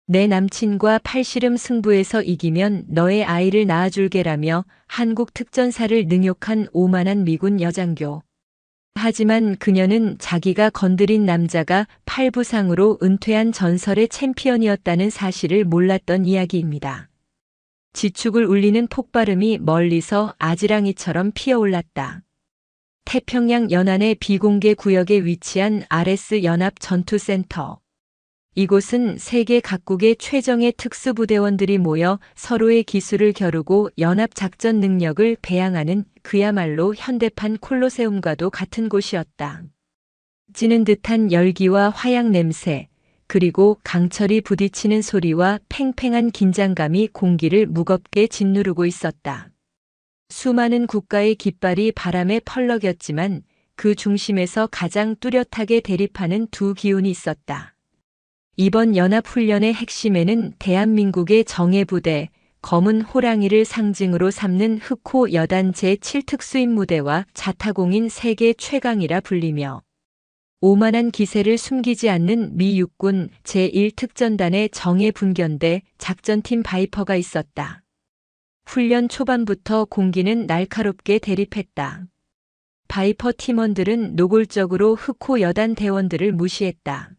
내 남친과 팔씨름 승부에서 이기면 너의 아이를 낳아줄게라며 한국 특전사를 능욕한 오만한 미군 여장교. 하지만 그녀는 자기가 건드린 남자가 팔부상으로 은퇴한 전설의 챔피언이었다는 사실을 몰랐던 이야기입니다. 지축을 울리는 폭발음이 멀리서 아지랑이처럼 피어올랐다. 태평양 연안의 비공개 구역에 위치한 RS 연합 전투센터. 이곳은 세계 각국의 최정예 특수부대원들이 모여 서로의 기술을 겨루고 연합 작전 능력을 배양하는 그야말로 현대판 콜로세움과도 같은 곳이었다. 찌는 듯한 열기와 화약 냄새, 그리고 강철이 부딪히는 소리와 팽팽한 긴장감이 공기를 무겁게 짓누르고 있었다. 수많은 국가의 깃발이 바람에 펄럭였지만 그 중심에서 가장 뚜렷하게 대립하는 두 기운이 있었다. 이번 연합훈련의 핵심에는 대한민국의 정예부대, 검은 호랑이를 상징으로 삼는 흑호 여단 제7특수임무대와 자타공인 세계 최강이라 불리며 오만한 기세를 숨기지 않는 미 육군 제1특전단의 정예분견대 작전팀 바이퍼가 있었다. 훈련 초반부터 공기는 날카롭게 대립했다. 바이퍼 팀원들은 노골적으로 흑호 여단 대원들을 무시했다.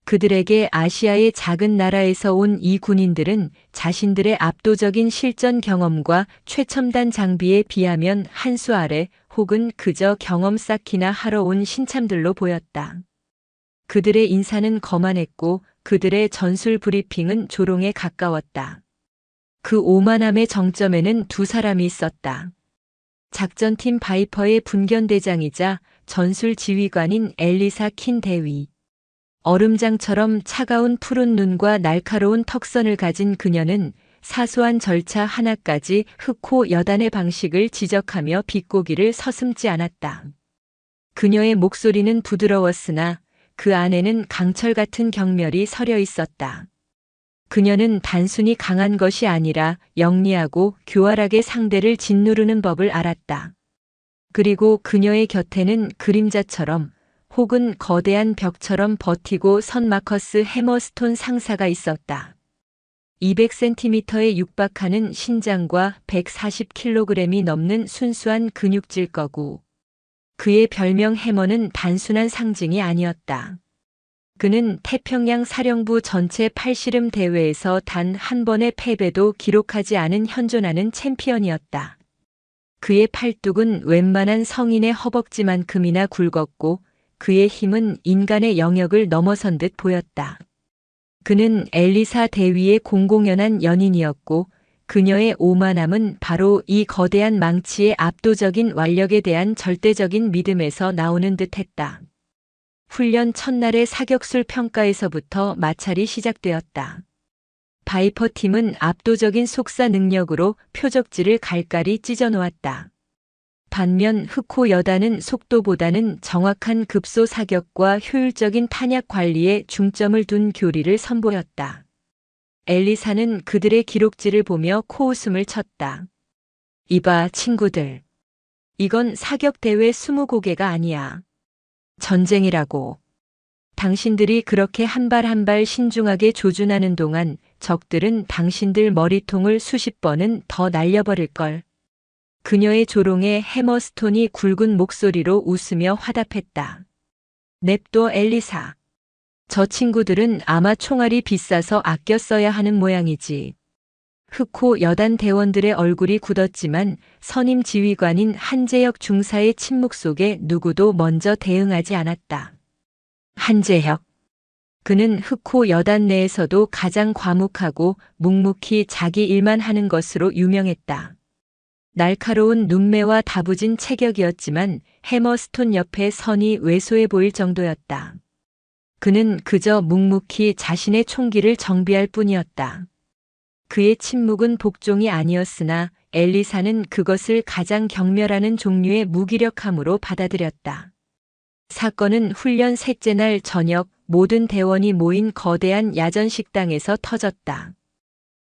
그들에게 아시아의 작은 나라에서 온 이 군인들은 자신들의 압도적인 실전 경험과 최첨단 장비에 비하면 한 수 아래 혹은 그저 경험 쌓기나 하러 온 신참들로 보였다. 그들의 인사는 거만했고 그들의 전술 브리핑은 조롱에 가까웠다. 그 오만함의 정점에는 두 사람이 있었다. 작전팀 바이퍼의 분견대장이자 전술 지휘관인 엘리사 킨 대위. 얼음장처럼 차가운 푸른 눈과 날카로운 턱선을 가진 그녀는 사소한 절차 하나까지 흑호 여단의 방식을 지적하며 비꼬기를 서슴지 않았다. 그녀의 목소리는 부드러웠으나 그 안에는 강철 같은 경멸이 서려 있었다. 그녀는 단순히 강한 것이 아니라 영리하고 교활하게 상대를 짓누르는 법을 알았다. 그리고 그녀의 곁에는 그림자처럼 혹은 거대한 벽처럼 버티고 선 마커스 해머스톤 상사가 있었다. 200cm에 육박하는 신장과 140kg이 넘는 순수한 근육질 거구. 그의 별명 해머는 단순한 상징이 아니었다. 그는 태평양 사령부 전체 팔씨름 대회에서 단 한 번의 패배도 기록하지 않은 현존하는 챔피언이었다. 그의 팔뚝은 웬만한 성인의 허벅지만큼이나 굵었고 그의 힘은 인간의 영역을 넘어선 듯 보였다. 그는 엘리사 대위의 공공연한 연인이었고 그녀의 오만함은 바로 이 거대한 망치의 압도적인 완력에 대한 절대적인 믿음에서 나오는 듯했다. 훈련 첫날의 사격술 평가에서부터 마찰이 시작되었다. 바이퍼 팀은 압도적인 속사 능력으로 표적지를 갈갈이 찢어놓았다. 반면 흑호 여단은 속도보다는 정확한 급소 사격과 효율적인 탄약 관리에 중점을 둔 교리를 선보였다. 엘리사는 그들의 기록지를 보며 코웃음을 쳤다. 이봐, 친구들. 이건 사격대회 20고개가 아니야. 전쟁이라고. 당신들이 그렇게 한 발 한 발 신중하게 조준하는 동안 적들은 당신들 머리통을 수십 번은 더 날려버릴걸. 그녀의 조롱에 해머스톤이 굵은 목소리로 웃으며 화답했다. 냅둬 엘리사. 저 친구들은 아마 총알이 비싸서 아껴 써야 하는 모양이지. 흑호 여단 대원들의 얼굴이 굳었지만 선임 지휘관인 한재혁 중사의 침묵 속에 누구도 먼저 대응하지 않았다. 한재혁. 그는 흑호 여단 내에서도 가장 과묵하고 묵묵히 자기 일만 하는 것으로 유명했다. 날카로운 눈매와 다부진 체격이었지만 해머스톤 옆에 선이 왜소해 보일 정도였다. 그는 그저 묵묵히 자신의 총기를 정비할 뿐이었다. 그의 침묵은 복종이 아니었으나 엘리사는 그것을 가장 경멸하는 종류의 무기력함으로 받아들였다. 사건은 훈련 셋째 날 저녁 모든 대원이 모인 거대한 야전 식당에서 터졌다.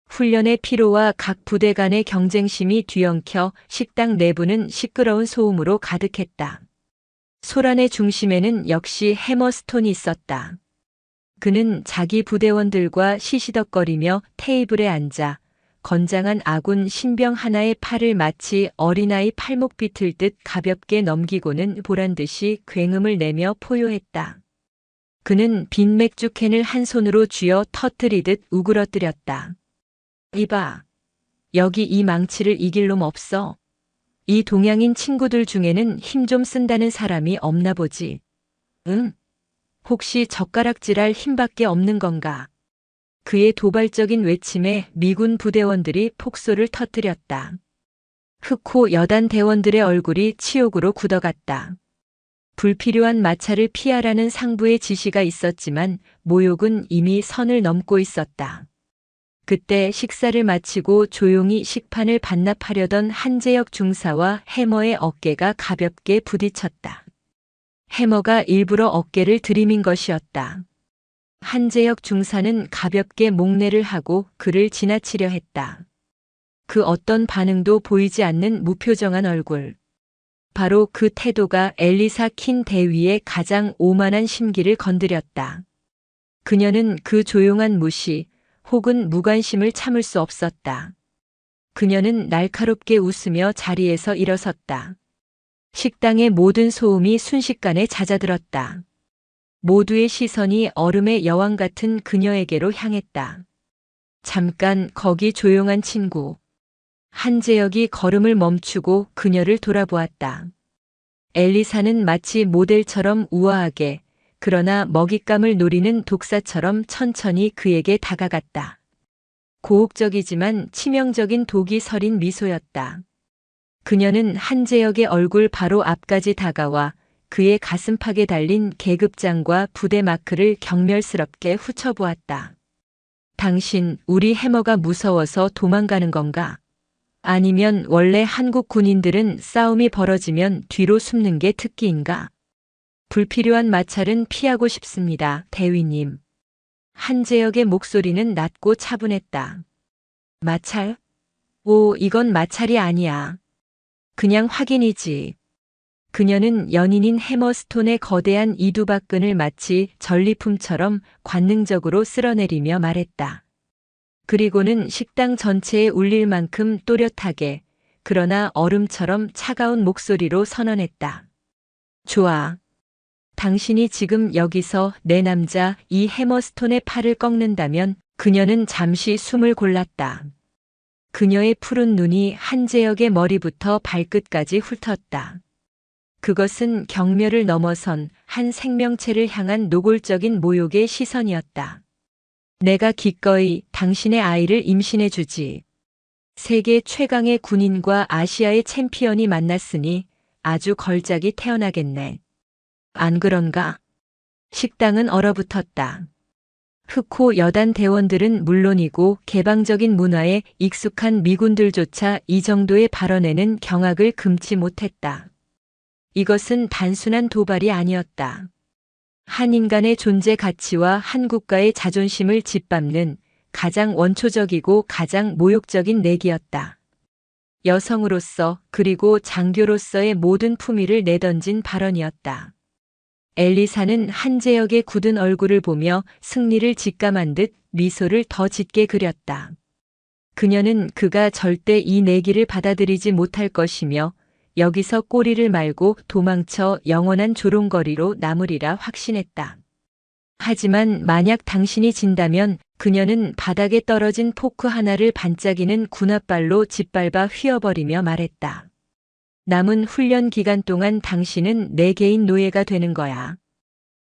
훈련의 피로와 각 부대 간의 경쟁심이 뒤엉켜 식당 내부는 시끄러운 소음으로 가득했다. 소란의 중심에는 역시 해머스톤이 있었다. 그는 자기 부대원들과 시시덕거리며 테이블에 앉아 건장한 아군 신병 하나의 팔을 마치 어린아이 팔목 비틀듯 가볍게 넘기고는 보란듯이 굉음을 내며 포효했다. 그는 빈 맥주캔을 한 손으로 쥐어 터뜨리듯 우그러뜨렸다. 이봐. 여기 이 망치를 이길 놈 없어. 이 동양인 친구들 중에는 힘 좀 쓴다는 사람이 없나 보지. 응? 혹시 젓가락질할 힘밖에 없는 건가? 그의 도발적인 외침에 미군 부대원들이 폭소를 터뜨렸다. 흑호 여단 대원들의 얼굴이 치욕으로 굳어갔다. 불필요한 마찰을 피하라는 상부의 지시가 있었지만 모욕은 이미 선을 넘고 있었다. 그때 식사를 마치고 조용히 식판을 반납하려던 한재혁 중사와 해머의 어깨가 가볍게 부딪혔다. 해머가 일부러 어깨를 들이민 것이었다. 한재혁 중사는 가볍게 목례를 하고 그를 지나치려 했다. 그 어떤 반응도 보이지 않는 무표정한 얼굴. 바로 그 태도가 엘리사 킨 대위의 가장 오만한 심기를 건드렸다. 그녀는 그 조용한 무시 혹은 무관심을 참을 수 없었다. 그녀는 날카롭게 웃으며 자리에서 일어섰다. 식당의 모든 소음이 순식간에 잦아들었다. 모두의 시선이 얼음의 여왕 같은 그녀에게로 향했다. 잠깐 거기 조용한 친구. 한재혁이 걸음을 멈추고 그녀를 돌아보았다. 엘리사는 마치 모델처럼 우아하게 그러나 먹잇감을 노리는 독사처럼 천천히 그에게 다가갔다. 고혹적이지만 치명적인 독이 서린 미소였다. 그녀는 한재혁의 얼굴 바로 앞까지 다가와 그의 가슴팍에 달린 계급장과 부대 마크를 경멸스럽게 훑어보았다. 당신, 우리 해머가 무서워서 도망가는 건가? 아니면 원래 한국 군인들은 싸움이 벌어지면 뒤로 숨는 게 특기인가? 불필요한 마찰은 피하고 싶습니다, 대위님. 한재혁의 목소리는 낮고 차분했다. 마찰? 오, 이건 마찰이 아니야. 그냥 확인이지. 그녀는 연인인 해머스톤의 거대한 이두박근을 마치 전리품처럼 관능적으로 쓸어내리며 말했다. 그리고는 식당 전체에 울릴 만큼 또렷하게, 그러나 얼음처럼 차가운 목소리로 선언했다. 좋아. 당신이 지금 여기서 내 남자 이 해머스톤의 팔을 꺾는다면 그녀는 잠시 숨을 골랐다. 그녀의 푸른 눈이 한재혁의 머리부터 발끝까지 훑었다. 그것은 경멸을 넘어선 한 생명체를 향한 노골적인 모욕의 시선이었다. 내가 기꺼이 당신의 아이를 임신해 주지. 세계 최강의 군인과 아시아의 챔피언이 만났으니 아주 걸작이 태어나겠네. 안 그런가? 식당은 얼어붙었다. 흑호 여단 대원들은 물론이고 개방적인 문화에 익숙한 미군들조차 이 정도의 발언에는 경악을 금치 못했다. 이것은 단순한 도발이 아니었다. 한 인간의 존재 가치와 한 국가의 자존심을 짓밟는 가장 원초적이고 가장 모욕적인 내기였다. 여성으로서 그리고 장교로서의 모든 품위를 내던진 발언이었다. 엘리사는 한재혁의 굳은 얼굴을 보며 승리를 직감한 듯 미소를 더 짙게 그렸다. 그녀는 그가 절대 이 내기를 받아들이지 못할 것이며 여기서 꼬리를 말고 도망쳐 영원한 조롱거리로 남으리라 확신했다. 하지만 만약 당신이 진다면 그녀는 바닥에 떨어진 포크 하나를 반짝이는 군홧발로 짓밟아 휘어버리며 말했다. 남은 훈련 기간 동안 당신은 내 개인 노예가 되는 거야.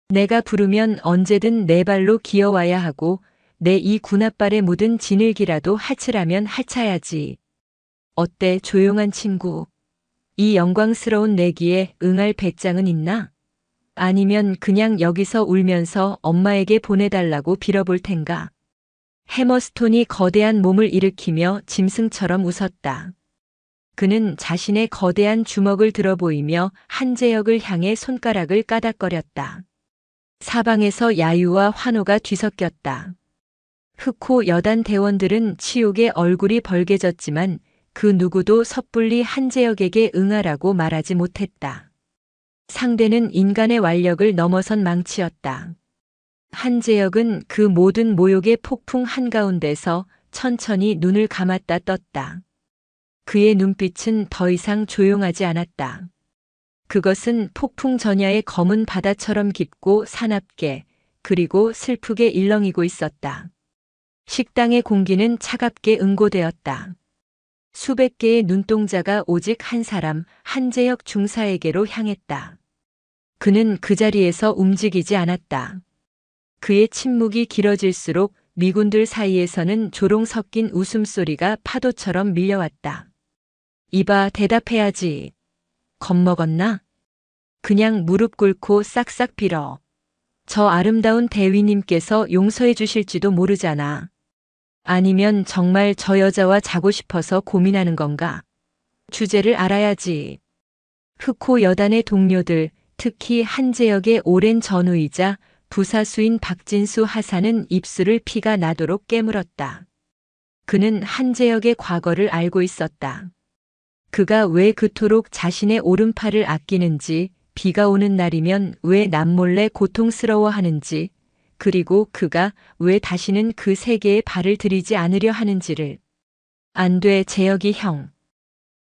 내가 부르면 언제든 내 발로 기어와야 하고 내 이 군홧발에 묻은 진흙이라도 할칠하면 할차야지. 어때, 조용한 친구? 이 영광스러운 내기에 응할 배짱은 있나? 아니면 그냥 여기서 울면서 엄마에게 보내달라고 빌어볼 텐가? 해머스톤이 거대한 몸을 일으키며 짐승처럼 웃었다. 그는 자신의 거대한 주먹을 들어 보이며 한재혁을 향해 손가락을 까닥거렸다. 사방에서 야유와 환호가 뒤섞였다. 흑호 여단 대원들은 치욕에 얼굴이 벌개졌지만 그 누구도 섣불리 한재혁에게 응하라고 말하지 못했다. 상대는 인간의 완력을 넘어선 망치였다. 한재혁은 그 모든 모욕의 폭풍 한가운데서 천천히 눈을 감았다 떴다. 그의 눈빛은 더 이상 조용하지 않았다. 그것은 폭풍 전야의 검은 바다처럼 깊고 사납게 그리고 슬프게 일렁이고 있었다. 식당의 공기는 차갑게 응고되었다. 수백 개의 눈동자가 오직 한 사람, 한재혁 중사에게로 향했다. 그는 그 자리에서 움직이지 않았다. 그의 침묵이 길어질수록 미군들 사이에서는 조롱 섞인 웃음소리가 파도처럼 밀려왔다. 이봐, 대답해야지. 겁먹었나? 그냥 무릎 꿇고 싹싹 빌어. 저 아름다운 대위님께서 용서해 주실지도 모르잖아. 아니면 정말 저 여자와 자고 싶어서 고민하는 건가? 주제를 알아야지. 흑호 여단의 동료들, 특히 한재혁의 오랜 전우이자 부사수인 박진수 하사는 입술을 피가 나도록 깨물었다. 그는 한재혁의 과거를 알고 있었다. 그가 왜 그토록 자신의 오른팔을 아끼는지, 비가 오는 날이면 왜 남몰래 고통스러워하는지, 그리고 그가 왜 다시는 그 세계에 발을 들이지 않으려 하는지를. 안 돼, 재혁이 형.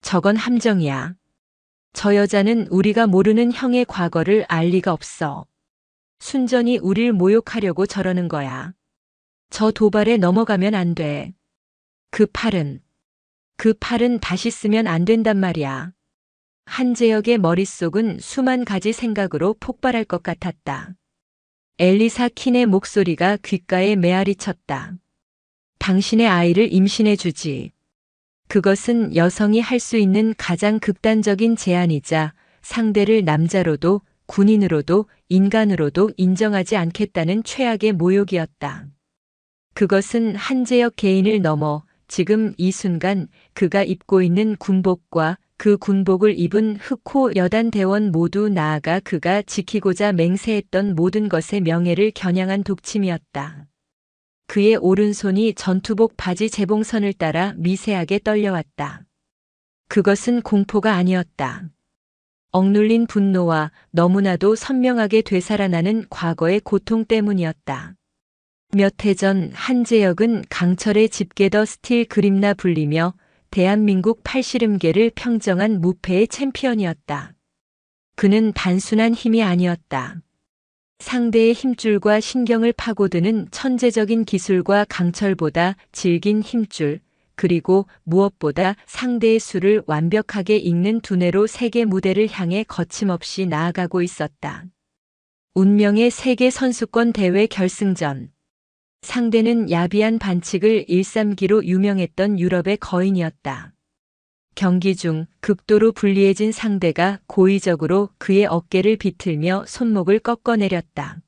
저건 함정이야. 저 여자는 우리가 모르는 형의 과거를 알 리가 없어. 순전히 우릴 모욕하려고 저러는 거야. 저 도발에 넘어가면 안 돼. 그 팔은 다시 쓰면 안 된단 말이야. 한재혁의 머릿속은 수만 가지 생각으로 폭발할 것 같았다. 엘리사 킨의 목소리가 귓가에 메아리 쳤다. 당신의 아이를 임신해 주지. 그것은 여성이 할 수 있는 가장 극단적인 제안이자 상대를 남자로도 군인으로도 인간으로도 인정하지 않겠다는 최악의 모욕이었다. 그것은 한재혁 개인을 넘어 지금 이 순간 그가 입고 있는 군복과 그 군복을 입은 흑호 여단 대원 모두 나아가 그가 지키고자 맹세했던 모든 것의 명예를 겨냥한 독침이었다. 그의 오른손이 전투복 바지 재봉선을 따라 미세하게 떨려왔다. 그것은 공포가 아니었다. 억눌린 분노와 너무나도 선명하게 되살아나는 과거의 고통 때문이었다. 몇 해 전 한재혁은 강철의 집게더 스틸 그림나 불리며 대한민국 팔씨름계를 평정한 무패의 챔피언이었다. 그는 단순한 힘이 아니었다. 상대의 힘줄과 신경을 파고드는 천재적인 기술과 강철보다 질긴 힘줄, 그리고 무엇보다 상대의 수를 완벽하게 읽는 두뇌로 세계 무대를 향해 거침없이 나아가고 있었다. 운명의 세계 선수권 대회 결승전. 상대는 야비한 반칙을 일삼기로 유명했던 유럽의 거인이었다. 경기 중 극도로 불리해진 상대가 고의적으로 그의 어깨를 비틀며 손목을 꺾어내렸다.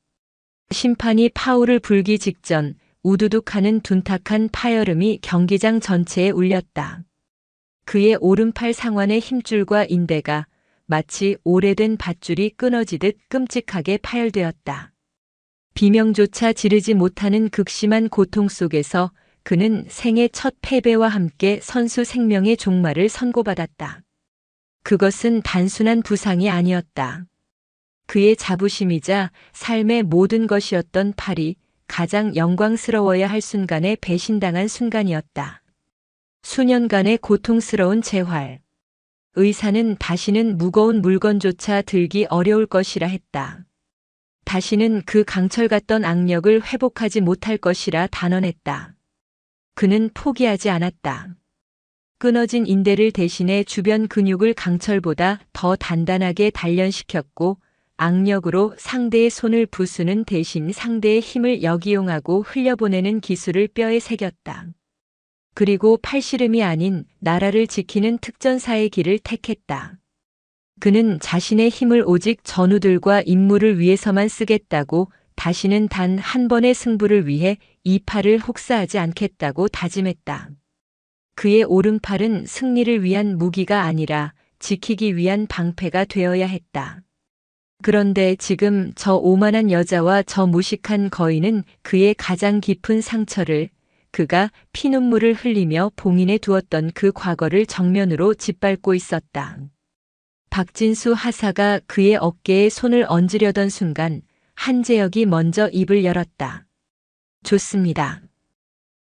심판이 파울을 불기 직전 우두둑하는 둔탁한 파열음이 경기장 전체에 울렸다. 그의 오른팔 상완의 힘줄과 인대가 마치 오래된 밧줄이 끊어지듯 끔찍하게 파열되었다. 비명조차 지르지 못하는 극심한 고통 속에서 그는 생애 첫 패배와 함께 선수 생명의 종말을 선고받았다. 그것은 단순한 부상이 아니었다. 그의 자부심이자 삶의 모든 것이었던 팔이 가장 영광스러워야 할 순간에 배신당한 순간이었다. 수년간의 고통스러운 재활. 의사는 다시는 무거운 물건조차 들기 어려울 것이라 했다. 다시는 그 강철 같던 악력을 회복하지 못할 것이라 단언했다. 그는 포기하지 않았다. 끊어진 인대를 대신해 주변 근육을 강철보다 더 단단하게 단련시켰고 악력으로 상대의 손을 부수는 대신 상대의 힘을 역이용하고 흘려보내는 기술을 뼈에 새겼다. 그리고 팔씨름이 아닌 나라를 지키는 특전사의 길을 택했다. 그는 자신의 힘을 오직 전우들과 임무를 위해서만 쓰겠다고 다시는 단 한 번의 승부를 위해 이 팔을 혹사하지 않겠다고 다짐했다. 그의 오른팔은 승리를 위한 무기가 아니라 지키기 위한 방패가 되어야 했다. 그런데 지금 저 오만한 여자와 저 무식한 거인은 그의 가장 깊은 상처를, 그가 피눈물을 흘리며 봉인해 두었던 그 과거를 정면으로 짓밟고 있었다. 박진수 하사가 그의 어깨에 손을 얹으려던 순간 한재혁이 먼저 입을 열었다. 좋습니다.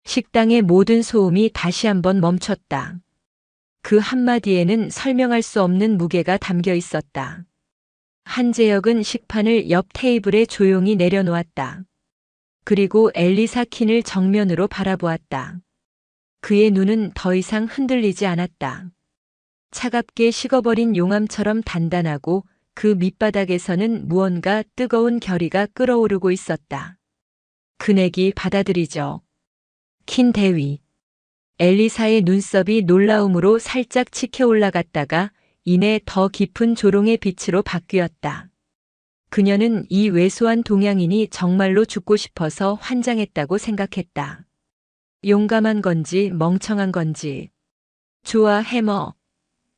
식당의 모든 소음이 다시 한번 멈췄다. 그 한마디에는 설명할 수 없는 무게가 담겨 있었다. 한재혁은 식판을 옆 테이블에 조용히 내려놓았다. 그리고 엘리사 킨을 정면으로 바라보았다. 그의 눈은 더 이상 흔들리지 않았다. 차갑게 식어버린 용암처럼 단단하고 그 밑바닥에서는 무언가 뜨거운 결의가 끓어오르고 있었다. 그네기 받아들이죠. 킨 대위. 엘리사의 눈썹이 놀라움으로 살짝 치켜 올라갔다가 이내 더 깊은 조롱의 빛으로 바뀌었다. 그녀는 이 왜소한 동양인이 정말로 죽고 싶어서 환장했다고 생각했다. 용감한 건지 멍청한 건지. 좋아, 해머.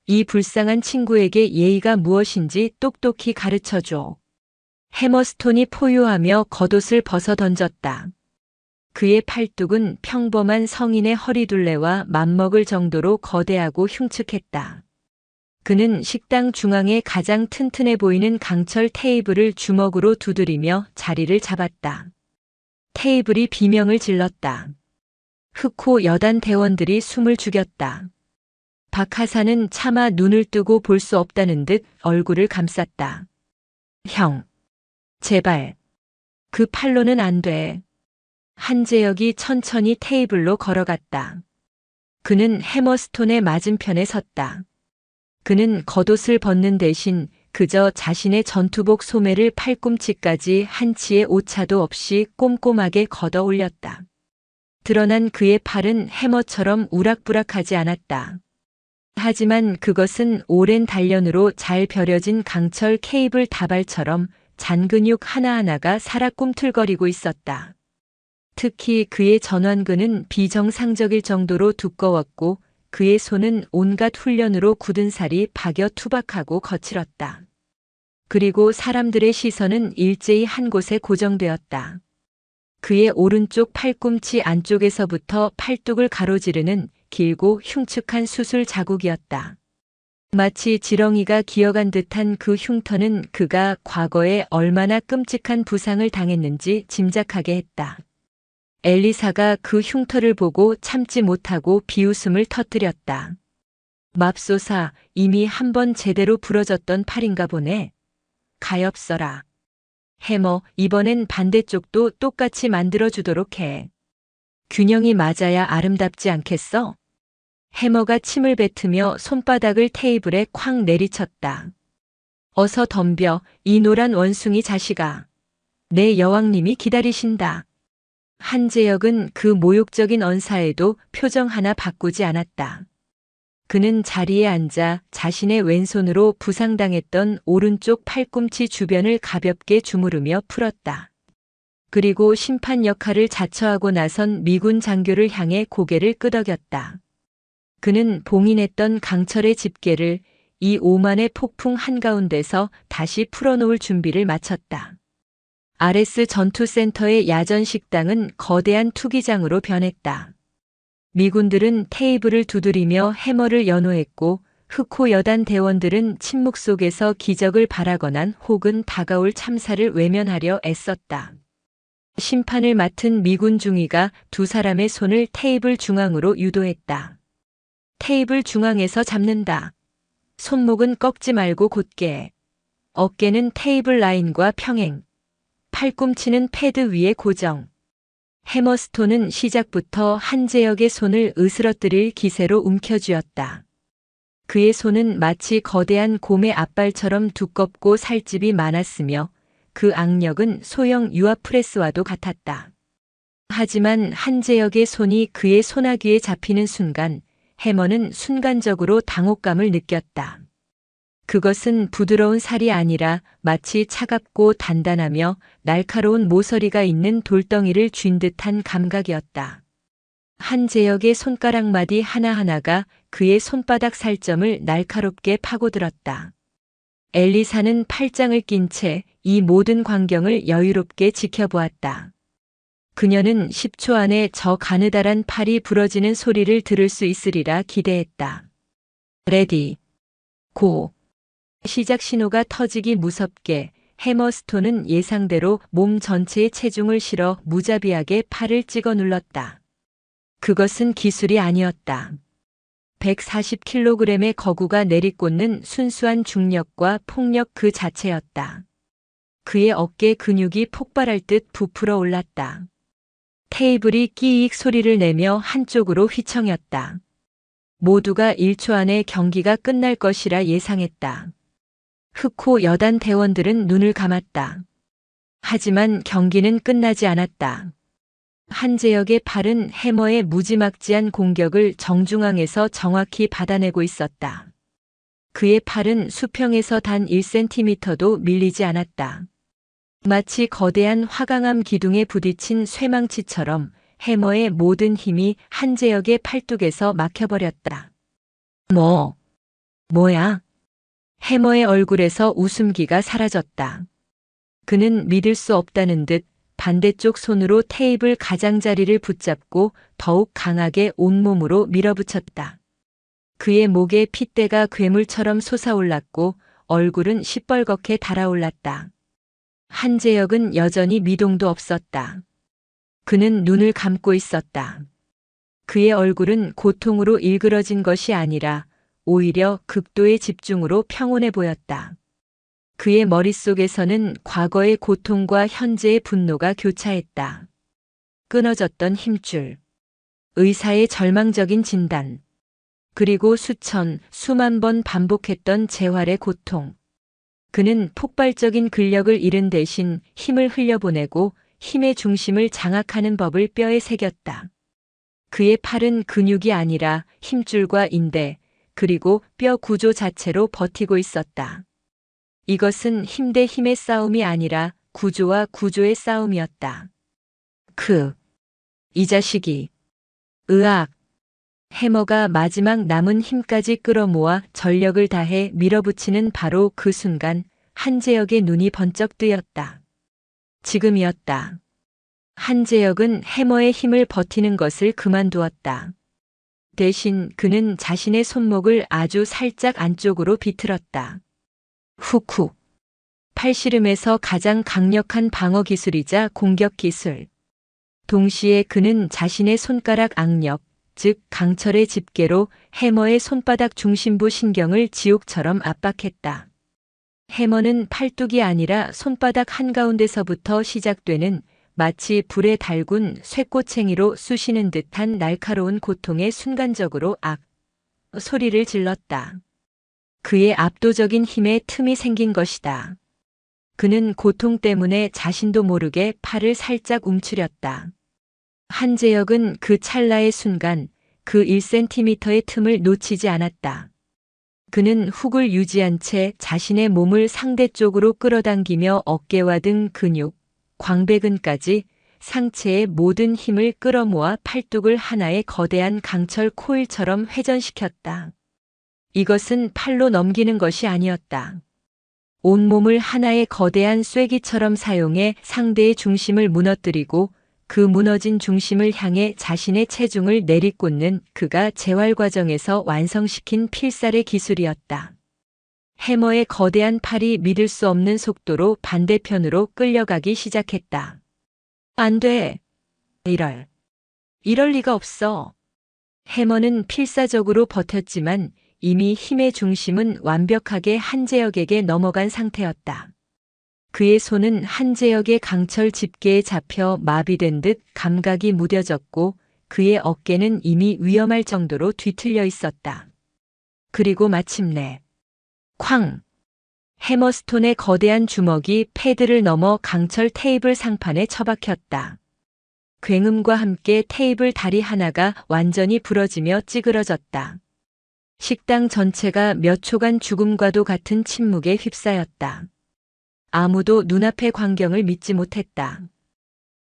이 불쌍한 친구에게 예의가 무엇인지 똑똑히 가르쳐줘. 해머스톤이 포효하며 겉옷을 벗어 던졌다. 그의 팔뚝은 평범한 성인의 허리둘레와 맞먹을 정도로 거대하고 흉측했다. 그는 식당 중앙에 가장 튼튼해 보이는 강철 테이블을 주먹으로 두드리며 자리를 잡았다. 테이블이 비명을 질렀다. 흑호 여단 대원들이 숨을 죽였다. 박하사는 차마 눈을 뜨고 볼 수 없다는 듯 얼굴을 감쌌다. 형. 제발. 그 팔로는 안 돼. 한재혁이 천천히 테이블로 걸어갔다. 그는 해머스톤의 맞은편에 섰다. 그는 겉옷을 벗는 대신 그저 자신의 전투복 소매를 팔꿈치까지 한 치의 오차도 없이 꼼꼼하게 걷어 올렸다. 드러난 그의 팔은 해머처럼 우락부락하지 않았다. 하지만 그것은 오랜 단련으로 잘 벼려진 강철 케이블 다발처럼 잔근육 하나하나가 살아 꿈틀거리고 있었다. 특히 그의 전완근은 비정상적일 정도로 두꺼웠고 그의 손은 온갖 훈련으로 굳은 살이 박여 투박하고 거칠었다. 그리고 사람들의 시선은 일제히 한 곳에 고정되었다. 그의 오른쪽 팔꿈치 안쪽에서부터 팔뚝을 가로지르는 길고 흉측한 수술 자국이었다. 마치 지렁이가 기어간 듯한 그 흉터는 그가 과거에 얼마나 끔찍한 부상을 당했는지 짐작하게 했다. 엘리사가 그 흉터를 보고 참지 못하고 비웃음을 터뜨렸다. 맙소사, 이미 한 번 제대로 부러졌던 팔인가 보네. 가엾어라. 해머, 이번엔 반대쪽도 똑같이 만들어주도록 해. 균형이 맞아야 아름답지 않겠어? 해머가 침을 뱉으며 손바닥을 테이블에 쾅 내리쳤다. 어서 덤벼, 이 노란 원숭이 자식아. 내 여왕님이 기다리신다. 한재혁은 그 모욕적인 언사에도 표정 하나 바꾸지 않았다. 그는 자리에 앉아 자신의 왼손으로 부상당했던 오른쪽 팔꿈치 주변을 가볍게 주무르며 풀었다. 그리고 심판 역할을 자처하고 나선 미군 장교를 향해 고개를 끄덕였다. 그는 봉인했던 강철의 집게를 이 오만의 폭풍 한가운데서 다시 풀어놓을 준비를 마쳤다. 아레스 전투센터의 야전 식당은 거대한 투기장으로 변했다. 미군들은 테이블을 두드리며 해머를 연호했고 흑호 여단 대원들은 침묵 속에서 기적을 바라거나 혹은 다가올 참사를 외면하려 애썼다. 심판을 맡은 미군 중위가 두 사람의 손을 테이블 중앙으로 유도했다. 테이블 중앙에서 잡는다. 손목은 꺾지 말고 곧게. 어깨는 테이블 라인과 평행. 팔꿈치는 패드 위에 고정. 해머스톤은 시작부터 한재혁의 손을 으스러뜨릴 기세로 움켜쥐었다. 그의 손은 마치 거대한 곰의 앞발처럼 두껍고 살집이 많았으며 그 악력은 소형 유압 프레스와도 같았다. 하지만 한재혁의 손이 그의 소나귀에 잡히는 순간 해머는 순간적으로 당혹감을 느꼈다. 그것은 부드러운 살이 아니라 마치 차갑고 단단하며 날카로운 모서리가 있는 돌덩이를 쥔 듯한 감각이었다. 한재혁의 손가락마디 하나하나가 그의 손바닥 살점을 날카롭게 파고들었다. 엘리사는 팔짱을 낀 채 이 모든 광경을 여유롭게 지켜보았다. 그녀는 10초 안에 저 가느다란 팔이 부러지는 소리를 들을 수 있으리라 기대했다. 레디, 고. 시작 신호가 터지기 무섭게 해머스톤은 예상대로 몸 전체에 체중을 실어 무자비하게 팔을 찍어 눌렀다. 그것은 기술이 아니었다. 140kg의 거구가 내리꽂는 순수한 중력과 폭력 그 자체였다. 그의 어깨 근육이 폭발할 듯 부풀어 올랐다. 테이블이 끼익 소리를 내며 한쪽으로 휘청였다. 모두가 1초 안에 경기가 끝날 것이라 예상했다. 흑호 여단 대원들은 눈을 감았다. 하지만 경기는 끝나지 않았다. 한재혁의 팔은 해머의 무지막지한 공격을 정중앙에서 정확히 받아내고 있었다. 그의 팔은 수평에서 단 1cm도 밀리지 않았다. 마치 거대한 화강암 기둥에 부딪힌 쇠망치처럼 해머의 모든 힘이 한재혁의 팔뚝에서 막혀버렸다. 뭐야? 해머의 얼굴에서 웃음기가 사라졌다. 그는 믿을 수 없다는 듯 반대쪽 손으로 테이블 가장자리를 붙잡고 더욱 강하게 온몸으로 밀어붙였다. 그의 목에 핏대가 괴물처럼 솟아올랐고 얼굴은 시뻘겋게 달아올랐다. 한재혁은 여전히 미동도 없었다. 그는 눈을 감고 있었다. 그의 얼굴은 고통으로 일그러진 것이 아니라 오히려 극도의 집중으로 평온해 보였다. 그의 머릿속에서는 과거의 고통과 현재의 분노가 교차했다. 끊어졌던 힘줄, 의사의 절망적인 진단, 그리고 수만 번 반복했던 재활의 고통. 그는 폭발적인 근력을 잃은 대신 힘을 흘려보내고 힘의 중심을 장악하는 법을 뼈에 새겼다. 그의 팔은 근육이 아니라 힘줄과 인대, 그리고 뼈 구조 자체로 버티고 있었다. 이것은 힘 대 힘의 싸움이 아니라 구조와 구조의 싸움이었다. 이 자식이. 으악. 해머가 마지막 남은 힘까지 끌어모아 전력을 다해 밀어붙이는 바로 그 순간 한재혁의 눈이 번쩍 뜨였다. 지금이었다. 한재혁은 해머의 힘을 버티는 것을 그만두었다. 대신 그는 자신의 손목을 아주 살짝 안쪽으로 비틀었다. 훅훅. 팔씨름에서 가장 강력한 방어 기술이자 공격 기술. 동시에 그는 자신의 손가락 악력, 즉 강철의 집게로 해머의 손바닥 중심부 신경을 지옥처럼 압박했다. 해머는 팔뚝이 아니라 손바닥 한가운데서부터 시작되는 마치 불에 달군 쇠꼬챙이로 쑤시는 듯한 날카로운 고통에 순간적으로 소리를 질렀다. 그의 압도적인 힘에 틈이 생긴 것이다. 그는 고통 때문에 자신도 모르게 팔을 살짝 움츠렸다. 한재혁은 그 찰나의 순간 그 1cm의 틈을 놓치지 않았다. 그는 훅을 유지한 채 자신의 몸을 상대 쪽으로 끌어당기며 어깨와 등 근육, 광배근까지 상체의 모든 힘을 끌어모아 팔뚝을 하나의 거대한 강철 코일처럼 회전시켰다. 이것은 팔로 넘기는 것이 아니었다. 온몸을 하나의 거대한 쐐기처럼 사용해 상대의 중심을 무너뜨리고 그 무너진 중심을 향해 자신의 체중을 내리꽂는 그가 재활 과정에서 완성시킨 필살의 기술이었다. 해머의 거대한 팔이 믿을 수 없는 속도로 반대편으로 끌려가기 시작했다. 안 돼. 이럴 리가 없어. 해머는 필사적으로 버텼지만 이미 힘의 중심은 완벽하게 한재혁에게 넘어간 상태였다. 그의 손은 한재혁의 강철 집게에 잡혀 마비된 듯 감각이 무뎌졌고 그의 어깨는 이미 위험할 정도로 뒤틀려 있었다. 그리고 마침내 쾅! 해머스톤의 거대한 주먹이 패드를 넘어 강철 테이블 상판에 처박혔다. 굉음과 함께 테이블 다리 하나가 완전히 부러지며 찌그러졌다. 식당 전체가 몇 초간 죽음과도 같은 침묵에 휩싸였다. 아무도 눈앞의 광경을 믿지 못했다.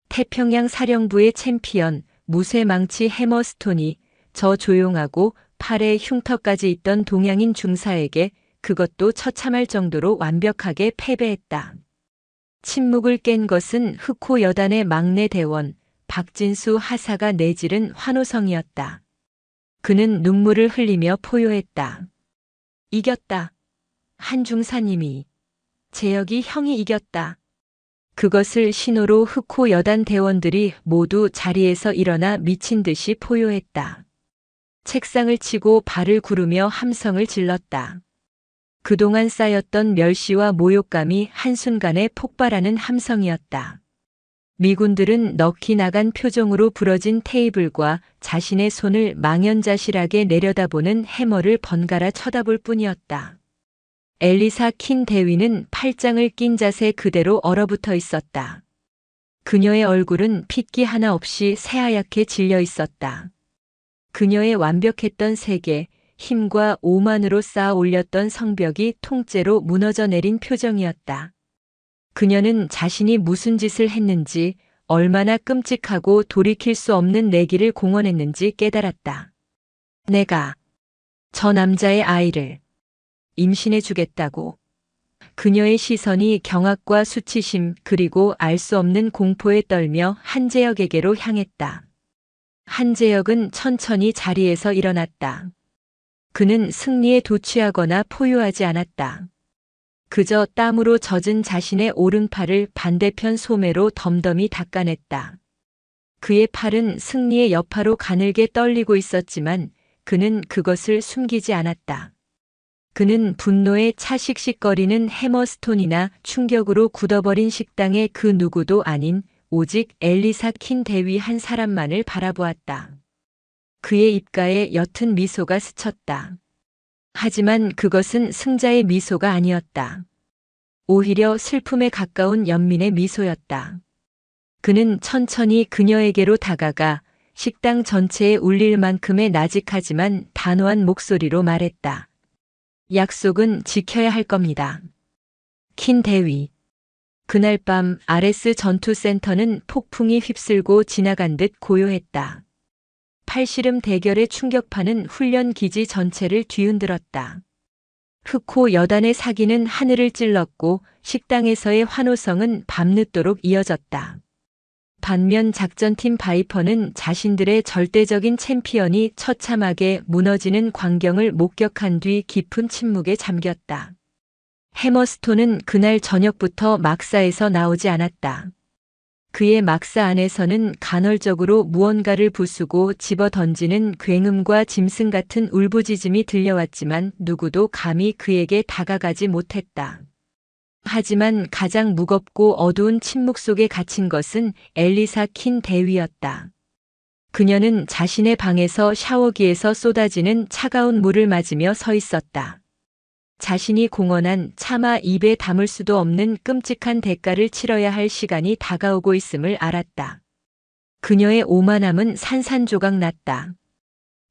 태평양 사령부의 챔피언 무쇠망치 해머스톤이 저 조용하고 팔에 흉터까지 있던 동양인 중사에게 그것도 처참할 정도로 완벽하게 패배했다. 침묵을 깬 것은 흑호 여단의 막내 대원 박진수 하사가 내지른 환호성이었다. 그는 눈물을 흘리며 포효했다. 이겼다. 한 중사님이. 재혁이 형이 이겼다. 그것을 신호로 흑호 여단 대원들이 모두 자리에서 일어나 미친 듯이 포효했다. 책상을 치고 발을 구르며 함성을 질렀다. 그동안 쌓였던 멸시와 모욕감이 한순간에 폭발하는 함성이었다. 미군들은 넋이 나간 표정으로 부러진 테이블과 자신의 손을 망연자실하게 내려다보는 해머를 번갈아 쳐다볼 뿐이었다. 엘리사 킨 대위는 팔짱을 낀 자세 그대로 얼어붙어 있었다. 그녀의 얼굴은 핏기 하나 없이 새하얗게 질려 있었다. 그녀의 완벽했던 세계, 힘과 오만으로 쌓아 올렸던 성벽이 통째로 무너져 내린 표정이었다. 그녀는 자신이 무슨 짓을 했는지, 얼마나 끔찍하고 돌이킬 수 없는 내기를 공언했는지 깨달았다. 내가 저 남자의 아이를 임신해 주겠다고. 그녀의 시선이 경악과 수치심 그리고 알 수 없는 공포에 떨며 한재혁에게로 향했다. 한재혁은 천천히 자리에서 일어났다. 그는 승리에 도취하거나 포효하지 않았다. 그저 땀으로 젖은 자신의 오른팔을 반대편 소매로 덤덤히 닦아냈다. 그의 팔은 승리의 여파로 가늘게 떨리고 있었지만 그는 그것을 숨기지 않았다. 그는 분노에 차식식거리는 해머스톤이나 충격으로 굳어버린 식당의 그 누구도 아닌 오직 엘리사 킨 대위 한 사람만을 바라보았다. 그의 입가에 옅은 미소가 스쳤다. 하지만 그것은 승자의 미소가 아니었다. 오히려 슬픔에 가까운 연민의 미소였다. 그는 천천히 그녀에게로 다가가 식당 전체에 울릴 만큼의 나직하지만 단호한 목소리로 말했다. 약속은 지켜야 할 겁니다. 킨 대위. 그날 밤 아레스 전투센터는 폭풍이 휩쓸고 지나간 듯 고요했다. 팔씨름 대결의 충격파는 훈련 기지 전체를 뒤흔들었다. 흑호 여단의 사기는 하늘을 찔렀고 식당에서의 환호성은 밤늦도록 이어졌다. 반면 작전팀 바이퍼는 자신들의 절대적인 챔피언이 처참하게 무너지는 광경을 목격한 뒤 깊은 침묵에 잠겼다. 해머스톤은 그날 저녁부터 막사에서 나오지 않았다. 그의 막사 안에서는 간헐적으로 무언가를 부수고 집어 던지는 굉음과 짐승 같은 울부짖음이 들려왔지만 누구도 감히 그에게 다가가지 못했다. 하지만 가장 무겁고 어두운 침묵 속에 갇힌 것은 엘리사 킨 대위였다. 그녀는 자신의 방에서 샤워기에서 쏟아지는 차가운 물을 맞으며 서 있었다. 자신이 공언한 차마 입에 담을 수도 없는 끔찍한 대가를 치러야 할 시간이 다가오고 있음을 알았다. 그녀의 오만함은 산산조각 났다.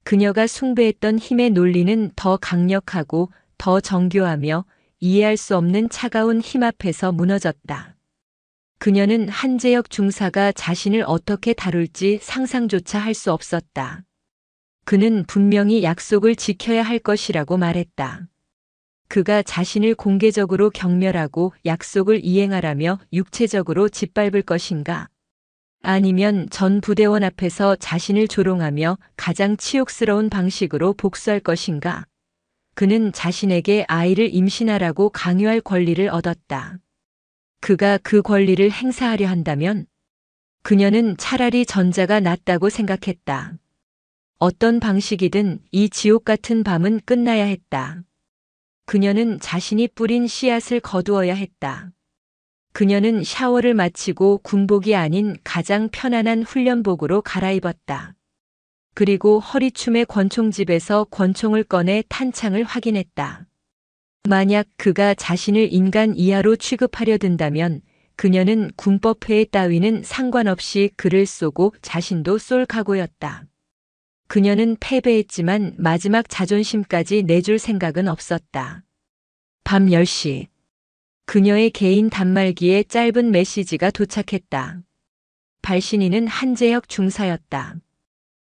그녀가 숭배했던 힘의 논리는 더 강력하고 더 정교하며 이해할 수 없는 차가운 힘 앞에서 무너졌다. 그녀는 한재혁 중사가 자신을 어떻게 다룰지 상상조차 할 수 없었다. 그는 분명히 약속을 지켜야 할 것이라고 말했다. 그가 자신을 공개적으로 경멸하고 약속을 이행하라며 육체적으로 짓밟을 것인가? 아니면 전 부대원 앞에서 자신을 조롱하며 가장 치욕스러운 방식으로 복수할 것인가? 그는 자신에게 아이를 임신하라고 강요할 권리를 얻었다. 그가 그 권리를 행사하려 한다면 그녀는 차라리 전자가 낫다고 생각했다. 어떤 방식이든 이 지옥 같은 밤은 끝나야 했다. 그녀는 자신이 뿌린 씨앗을 거두어야 했다. 그녀는 샤워를 마치고 군복이 아닌 가장 편안한 훈련복으로 갈아입었다. 그리고 허리춤의 권총집에서 권총을 꺼내 탄창을 확인했다. 만약 그가 자신을 인간 이하로 취급하려 든다면 그녀는 군법회의 따위는 상관없이 그를 쏘고 자신도 쏠 각오였다. 그녀는 패배했지만 마지막 자존심까지 내줄 생각은 없었다. 밤 10시. 그녀의 개인 단말기에 짧은 메시지가 도착했다. 발신인은 한재혁 중사였다.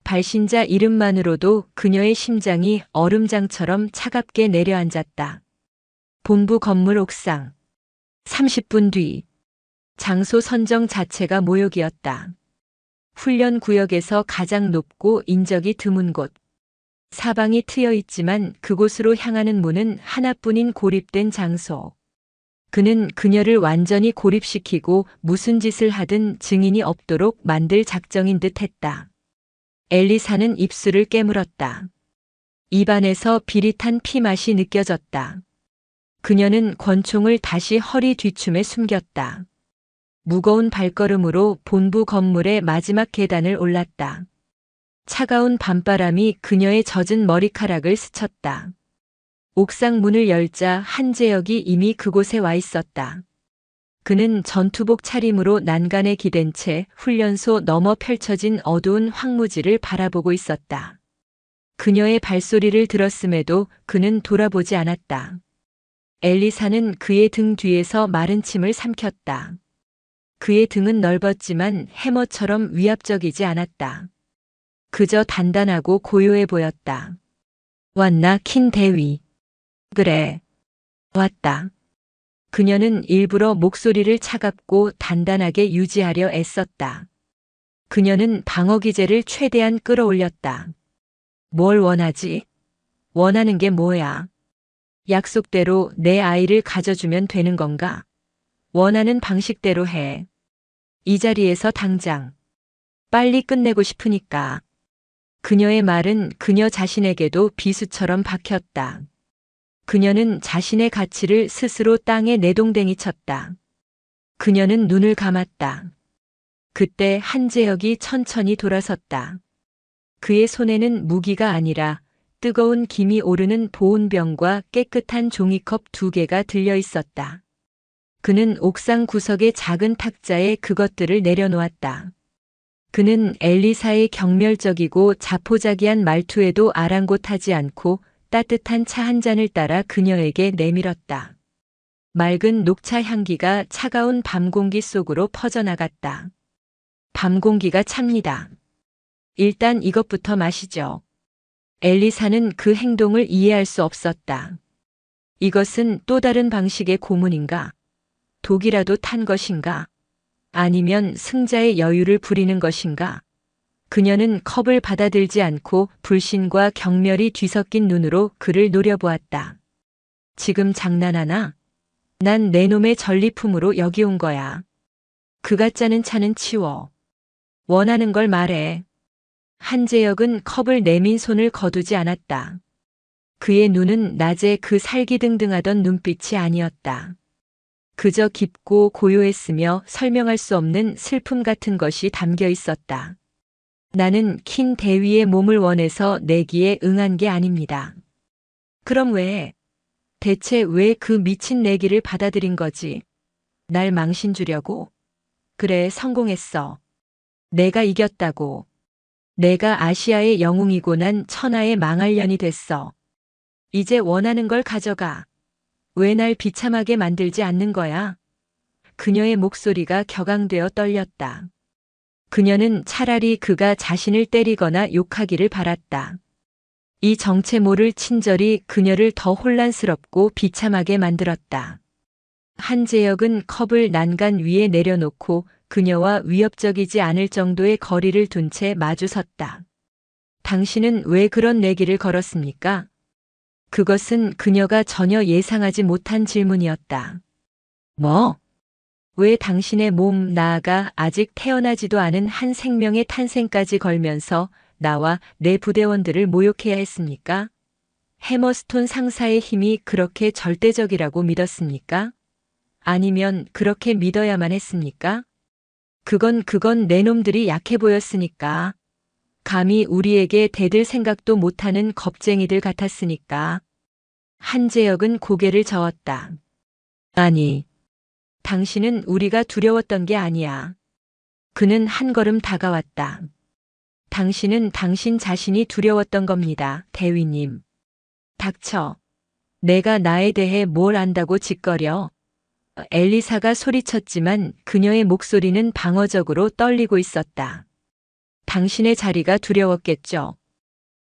발신자 이름만으로도 그녀의 심장이 얼음장처럼 차갑게 내려앉았다. 본부 건물 옥상. 30분 뒤. 장소 선정 자체가 모욕이었다. 훈련 구역에서 가장 높고 인적이 드문 곳. 사방이 트여 있지만 그곳으로 향하는 문은 하나뿐인 고립된 장소. 그는 그녀를 완전히 고립시키고 무슨 짓을 하든 증인이 없도록 만들 작정인 듯 했다. 엘리사는 입술을 깨물었다. 입안에서 비릿한 피맛이 느껴졌다. 그녀는 권총을 다시 허리 뒤춤에 숨겼다. 무거운 발걸음으로 본부 건물의 마지막 계단을 올랐다. 차가운 밤바람이 그녀의 젖은 머리카락을 스쳤다. 옥상 문을 열자 한재혁이 이미 그곳에 와 있었다. 그는 전투복 차림으로 난간에 기댄 채 훈련소 너머 펼쳐진 어두운 황무지를 바라보고 있었다. 그녀의 발소리를 들었음에도 그는 돌아보지 않았다. 엘리사는 그의 등 뒤에서 마른 침을 삼켰다. 그의 등은 넓었지만 해머처럼 위압적이지 않았다. 그저 단단하고 고요해 보였다. 왔나, 킨 대위. 그래. 왔다. 그녀는 일부러 목소리를 차갑고 단단하게 유지하려 애썼다. 그녀는 방어 기제를 최대한 끌어올렸다. 뭘 원하지? 원하는 게 뭐야? 약속대로 내 아이를 가져주면 되는 건가? 원하는 방식대로 해. 이 자리에서 당장. 빨리 끝내고 싶으니까. 그녀의 말은 그녀 자신에게도 비수처럼 박혔다. 그녀는 자신의 가치를 스스로 땅에 내동댕이 쳤다. 그녀는 눈을 감았다. 그때 한재혁이 천천히 돌아섰다. 그의 손에는 무기가 아니라 뜨거운 김이 오르는 보온병과 깨끗한 종이컵 2개가 들려 있었다. 그는 옥상 구석의 작은 탁자에 그것들을 내려놓았다. 그는 엘리사의 경멸적이고 자포자기한 말투에도 아랑곳하지 않고 따뜻한 차 한 잔을 따라 그녀에게 내밀었다. 맑은 녹차 향기가 차가운 밤 공기 속으로 퍼져나갔다. 밤 공기가 찹니다. 일단 이것부터 마시죠. 엘리사는 그 행동을 이해할 수 없었다. 이것은 또 다른 방식의 고문인가? 독이라도 탄 것인가? 아니면 승자의 여유를 부리는 것인가? 그녀는 컵을 받아들지 않고 불신과 경멸이 뒤섞인 눈으로 그를 노려보았다. 지금 장난하나? 난 내 놈의 전리품으로 여기 온 거야. 그가 짜는 차는 치워. 원하는 걸 말해. 한재혁은 컵을 내민 손을 거두지 않았다. 그의 눈은 낮에 그 살기등등하던 눈빛이 아니었다. 그저 깊고 고요했으며 설명할 수 없는 슬픔 같은 것이 담겨 있었다. 나는 킨 대위의 몸을 원해서 내기에 응한 게 아닙니다. 그럼 왜? 대체 왜 그 미친 내기를 받아들인 거지? 날 망신 주려고? 그래, 성공했어. 내가 이겼다고. 내가 아시아의 영웅이고 난 천하의 망할년이 됐어. 이제 원하는 걸 가져가. 왜 날 비참하게 만들지 않는 거야? 그녀의 목소리가 격앙되어 떨렸다. 그녀는 차라리 그가 자신을 때리거나 욕하기를 바랐다. 이 정체 모를 친절이 그녀를 더 혼란스럽고 비참하게 만들었다. 한재혁은 컵을 난간 위에 내려놓고 그녀와 위협적이지 않을 정도의 거리를 둔 채 마주 섰다. 당신은 왜 그런 내기를 걸었습니까? 그것은 그녀가 전혀 예상하지 못한 질문이었다. 뭐? 왜 당신의 몸, 나아가 아직 태어나지도 않은 한 생명의 탄생까지 걸면서 나와 내 부대원들을 모욕해야 했습니까? 해머스톤 상사의 힘이 그렇게 절대적이라고 믿었습니까? 아니면 그렇게 믿어야만 했습니까? 그건 내 놈들이 약해 보였으니까. 감히 우리에게 대들 생각도 못하는 겁쟁이들 같았으니까. 한재혁은 고개를 저었다. 아니. 당신은 우리가 두려웠던 게 아니야. 그는 한 걸음 다가왔다. 당신은 당신 자신이 두려웠던 겁니다, 대위님. 닥쳐. 내가 나에 대해 뭘 안다고 짓거려. 엘리사가 소리쳤지만 그녀의 목소리는 방어적으로 떨리고 있었다. 당신의 자리가 두려웠겠죠.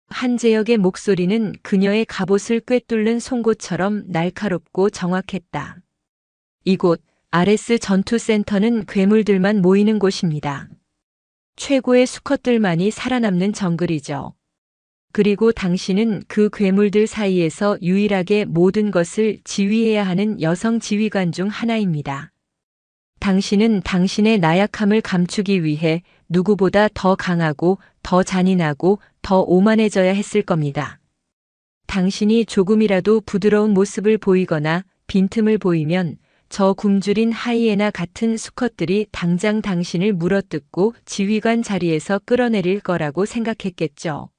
한재혁의 목소리는 그녀의 갑옷을 꿰뚫는 송곳처럼 날카롭고 정확했다. 이곳 아레스 전투센터는 괴물들만 모이는 곳입니다. 최고의 수컷들만이 살아남는 정글이죠. 그리고 당신은 그 괴물들 사이에서 유일하게 모든 것을 지휘해야 하는 여성 지휘관 중 하나입니다. 당신은 당신의 나약함을 감추기 위해 누구보다 더 강하고 더 잔인하고 더 오만해져야 했을 겁니다. 당신이 조금이라도 부드러운 모습을 보이거나 빈틈을 보이면 저 굶주린 하이에나 같은 수컷들이 당장 당신을 물어뜯고 지휘관 자리에서 끌어내릴 거라고 생각했겠죠.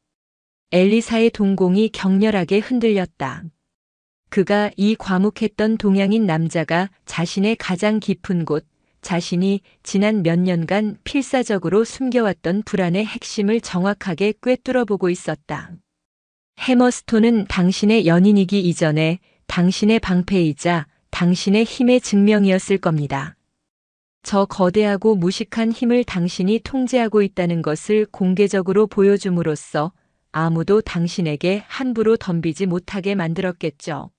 엘리사의 동공이 격렬하게 흔들렸다. 그가 이 과묵했던 동양인 남자가 자신의 가장 깊은 곳, 자신이 지난 몇 년간 필사적으로 숨겨왔던 불안의 핵심을 정확하게 꿰뚫어보고 있었다. 해머스톤은 당신의 연인이기 이전에 당신의 방패이자 당신의 힘의 증명이었을 겁니다. 저 거대하고 무식한 힘을 당신이 통제하고 있다는 것을 공개적으로 보여줌으로써 아무도 당신에게 함부로 덤비지 못하게 만들었겠죠.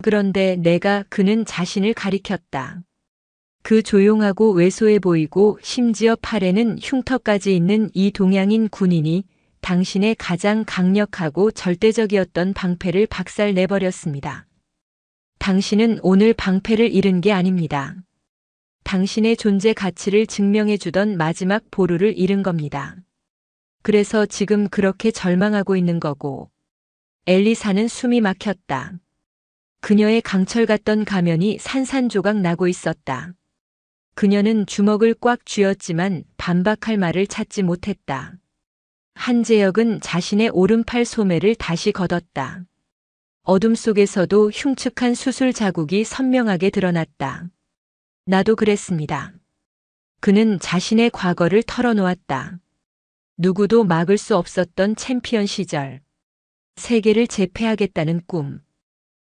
그런데 그는 자신을 가리켰다. 그 조용하고 왜소해 보이고 심지어 팔에는 흉터까지 있는 이 동양인 군인이 당신의 가장 강력하고 절대적이었던 방패를 박살내버렸습니다. 당신은 오늘 방패를 잃은 게 아닙니다. 당신의 존재 가치를 증명해주던 마지막 보루를 잃은 겁니다. 그래서 지금 그렇게 절망하고 있는 거고. 엘리사는 숨이 막혔다. 그녀의 강철 같던 가면이 산산조각 나고 있었다. 그녀는 주먹을 꽉 쥐었지만 반박할 말을 찾지 못했다. 한재혁은 자신의 오른팔 소매를 다시 걷었다. 어둠 속에서도 흉측한 수술 자국이 선명하게 드러났다. 나도 그랬습니다. 그는 자신의 과거를 털어놓았다. 누구도 막을 수 없었던 챔피언 시절. 세계를 제패하겠다는 꿈.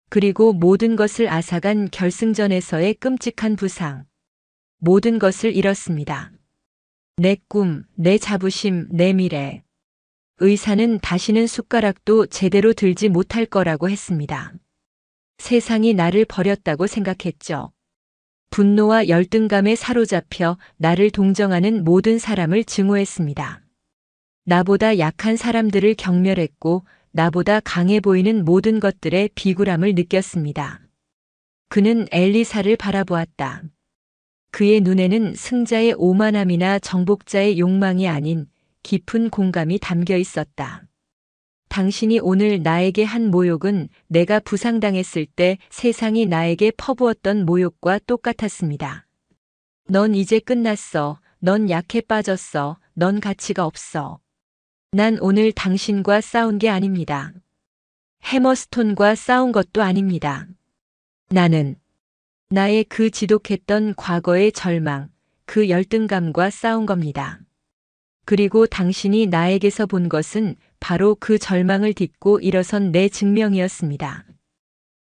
그리고 모든 것을 앗아간 결승전에서의 끔찍한 부상. 모든 것을 잃었습니다. 내 꿈, 내 자부심, 내 미래. 의사는 다시는 숟가락도 제대로 들지 못할 거라고 했습니다. 세상이 나를 버렸다고 생각했죠. 분노와 열등감에 사로잡혀 나를 동정하는 모든 사람을 증오했습니다. 나보다 약한 사람들을 경멸했고 나보다 강해 보이는 모든 것들의 비굴함을 느꼈습니다. 그는 엘리사를 바라보았다. 그의 눈에는 승자의 오만함이나 정복자의 욕망이 아닌 깊은 공감이 담겨 있었다. 당신이 오늘 나에게 한 모욕은 내가 부상당했을 때 세상이 나에게 퍼부었던 모욕과 똑같았습니다. 넌 이제 끝났어. 넌 약해 빠졌어. 넌 가치가 없어. 난 오늘 당신과 싸운 게 아닙니다. 해머스톤과 싸운 것도 아닙니다. 나는 나의 그 지독했던 과거의 절망, 그 열등감과 싸운 겁니다. 그리고 당신이 나에게서 본 것은 바로 그 절망을 딛고 일어선 내 증명이었습니다.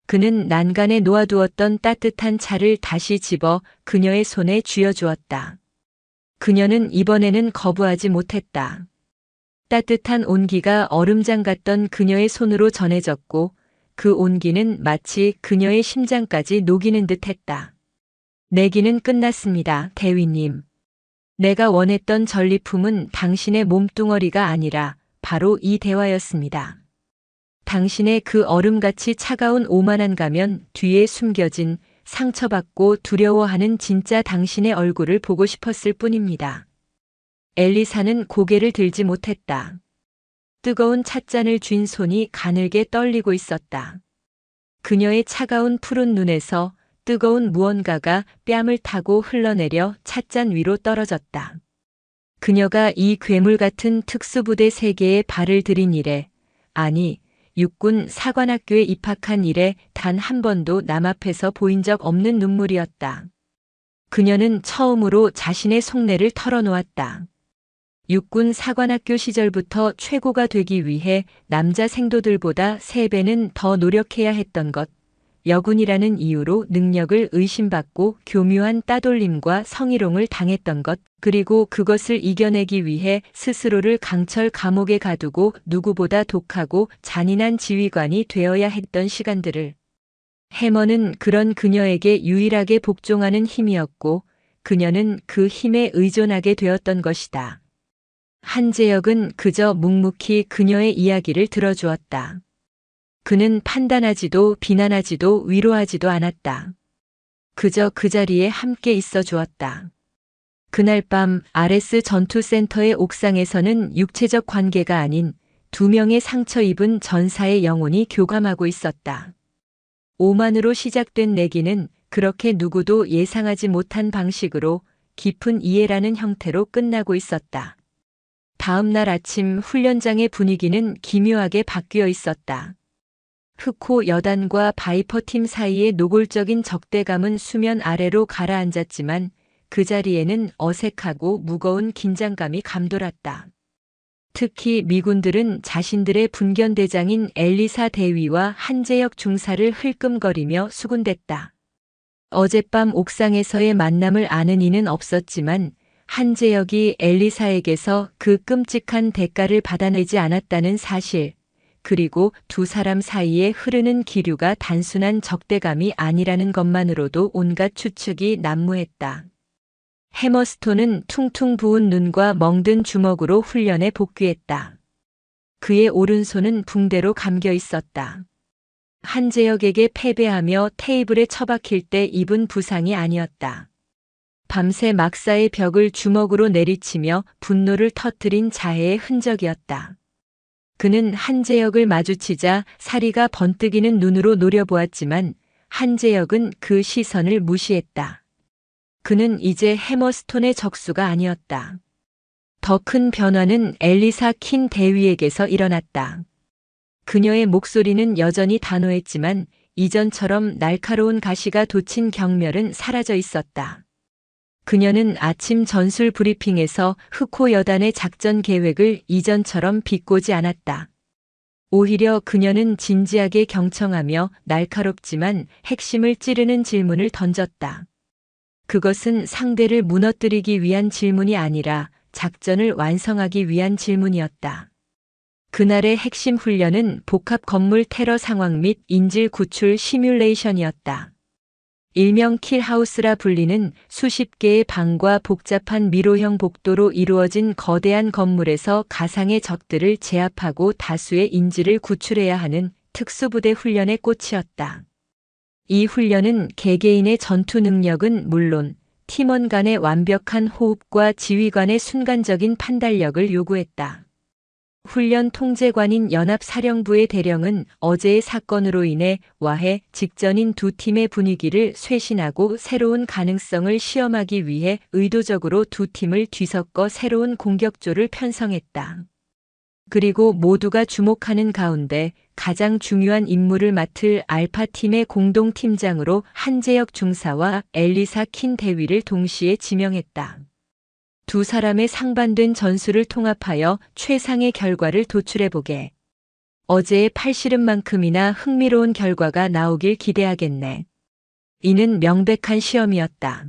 그는 난간에 놓아두었던 따뜻한 차를 다시 집어 그녀의 손에 쥐어주었다. 그녀는 이번에는 거부하지 못했다. 따뜻한 온기가 얼음장 같던 그녀의 손으로 전해졌고 그 온기는 마치 그녀의 심장까지 녹이는 듯했다. 내기는 끝났습니다, 대위님. 내가 원했던 전리품은 당신의 몸뚱어리가 아니라 바로 이 대화였습니다. 당신의 그 얼음같이 차가운 오만한 가면 뒤에 숨겨진 상처받고 두려워하는 진짜 당신의 얼굴을 보고 싶었을 뿐입니다. 엘리사는 고개를 들지 못했다. 뜨거운 찻잔을 쥔 손이 가늘게 떨리고 있었다. 그녀의 차가운 푸른 눈에서 뜨거운 무언가가 뺨을 타고 흘러내려 찻잔 위로 떨어졌다. 그녀가 이 괴물 같은 특수부대 세계에 발을 들인 이래, 아니, 육군 사관학교에 입학한 이래 단 한 번도 남 앞에서 보인 적 없는 눈물이었다. 그녀는 처음으로 자신의 속내를 털어놓았다. 육군 사관학교 시절부터 최고가 되기 위해 남자 생도들보다 3배는 더 노력해야 했던 것, 여군이라는 이유로 능력을 의심받고 교묘한 따돌림과 성희롱을 당했던 것, 그리고 그것을 이겨내기 위해 스스로를 강철 감옥에 가두고 누구보다 독하고 잔인한 지휘관이 되어야 했던 시간들을. 해머는 그런 그녀에게 유일하게 복종하는 힘이었고 그녀는 그 힘에 의존하게 되었던 것이다. 한재혁은 그저 묵묵히 그녀의 이야기를 들어주었다. 그는 판단하지도 비난하지도 위로하지도 않았다. 그저 그 자리에 함께 있어 주었다. 그날 밤 RS 전투센터의 옥상에서는 육체적 관계가 아닌 두 명의 상처 입은 전사의 영혼이 교감하고 있었다. 오만으로 시작된 내기는 그렇게 누구도 예상하지 못한 방식으로 깊은 이해라는 형태로 끝나고 있었다. 다음 날 아침 훈련장의 분위기는 기묘하게 바뀌어 있었다. 흑호 여단과 바이퍼 팀 사이의 노골적인 적대감은 수면 아래로 가라앉았지만 그 자리에는 어색하고 무거운 긴장감이 감돌았다. 특히 미군들은 자신들의 분견대장인 엘리사 대위와 한재혁 중사를 흘끔거리며 수군댔다. 어젯밤 옥상에서의 만남을 아는 이는 없었지만 한재혁이 엘리사에게서 그 끔찍한 대가를 받아내지 않았다는 사실, 그리고 두 사람 사이에 흐르는 기류가 단순한 적대감이 아니라는 것만으로도 온갖 추측이 난무했다. 해머스톤은 퉁퉁 부은 눈과 멍든 주먹으로 훈련에 복귀했다. 그의 오른손은 붕대로 감겨 있었다. 한재혁에게 패배하며 테이블에 처박힐 때 입은 부상이 아니었다. 밤새 막사의 벽을 주먹으로 내리치며 분노를 터뜨린 자해의 흔적이었다. 그는 한재혁을 마주치자 사리가 번뜩이는 눈으로 노려보았지만 한재혁은 그 시선을 무시했다. 그는 이제 해머스톤의 적수가 아니었다. 더 큰 변화는 엘리사 킨 대위에게서 일어났다. 그녀의 목소리는 여전히 단호했지만 이전처럼 날카로운 가시가 돋친 경멸은 사라져 있었다. 그녀는 아침 전술 브리핑에서 흑호 여단의 작전 계획을 이전처럼 비꼬지 않았다. 오히려 그녀는 진지하게 경청하며 날카롭지만 핵심을 찌르는 질문을 던졌다. 그것은 상대를 무너뜨리기 위한 질문이 아니라 작전을 완성하기 위한 질문이었다. 그날의 핵심 훈련은 복합 건물 테러 상황 및 인질 구출 시뮬레이션이었다. 일명 킬하우스라 불리는 수십 개의 방과 복잡한 미로형 복도로 이루어진 거대한 건물에서 가상의 적들을 제압하고 다수의 인질을 구출해야 하는 특수부대 훈련의 꽃이었다. 이 훈련은 개개인의 전투 능력은 물론 팀원 간의 완벽한 호흡과 지휘관의 순간적인 판단력을 요구했다. 훈련 통제관인 연합사령부의 대령은 어제의 사건으로 인해 와해 직전인 두 팀의 분위기를 쇄신하고 새로운 가능성을 시험하기 위해 의도적으로 두 팀을 뒤섞어 새로운 공격조를 편성했다. 그리고 모두가 주목하는 가운데 가장 중요한 임무를 맡을 알파팀의 공동팀장으로 한재혁 중사와 엘리사 킨 대위를 동시에 지명했다. 두 사람의 상반된 전술을 통합하여 최상의 결과를 도출해보게. 어제의 팔씨름만큼이나 흥미로운 결과가 나오길 기대하겠네. 이는 명백한 시험이었다.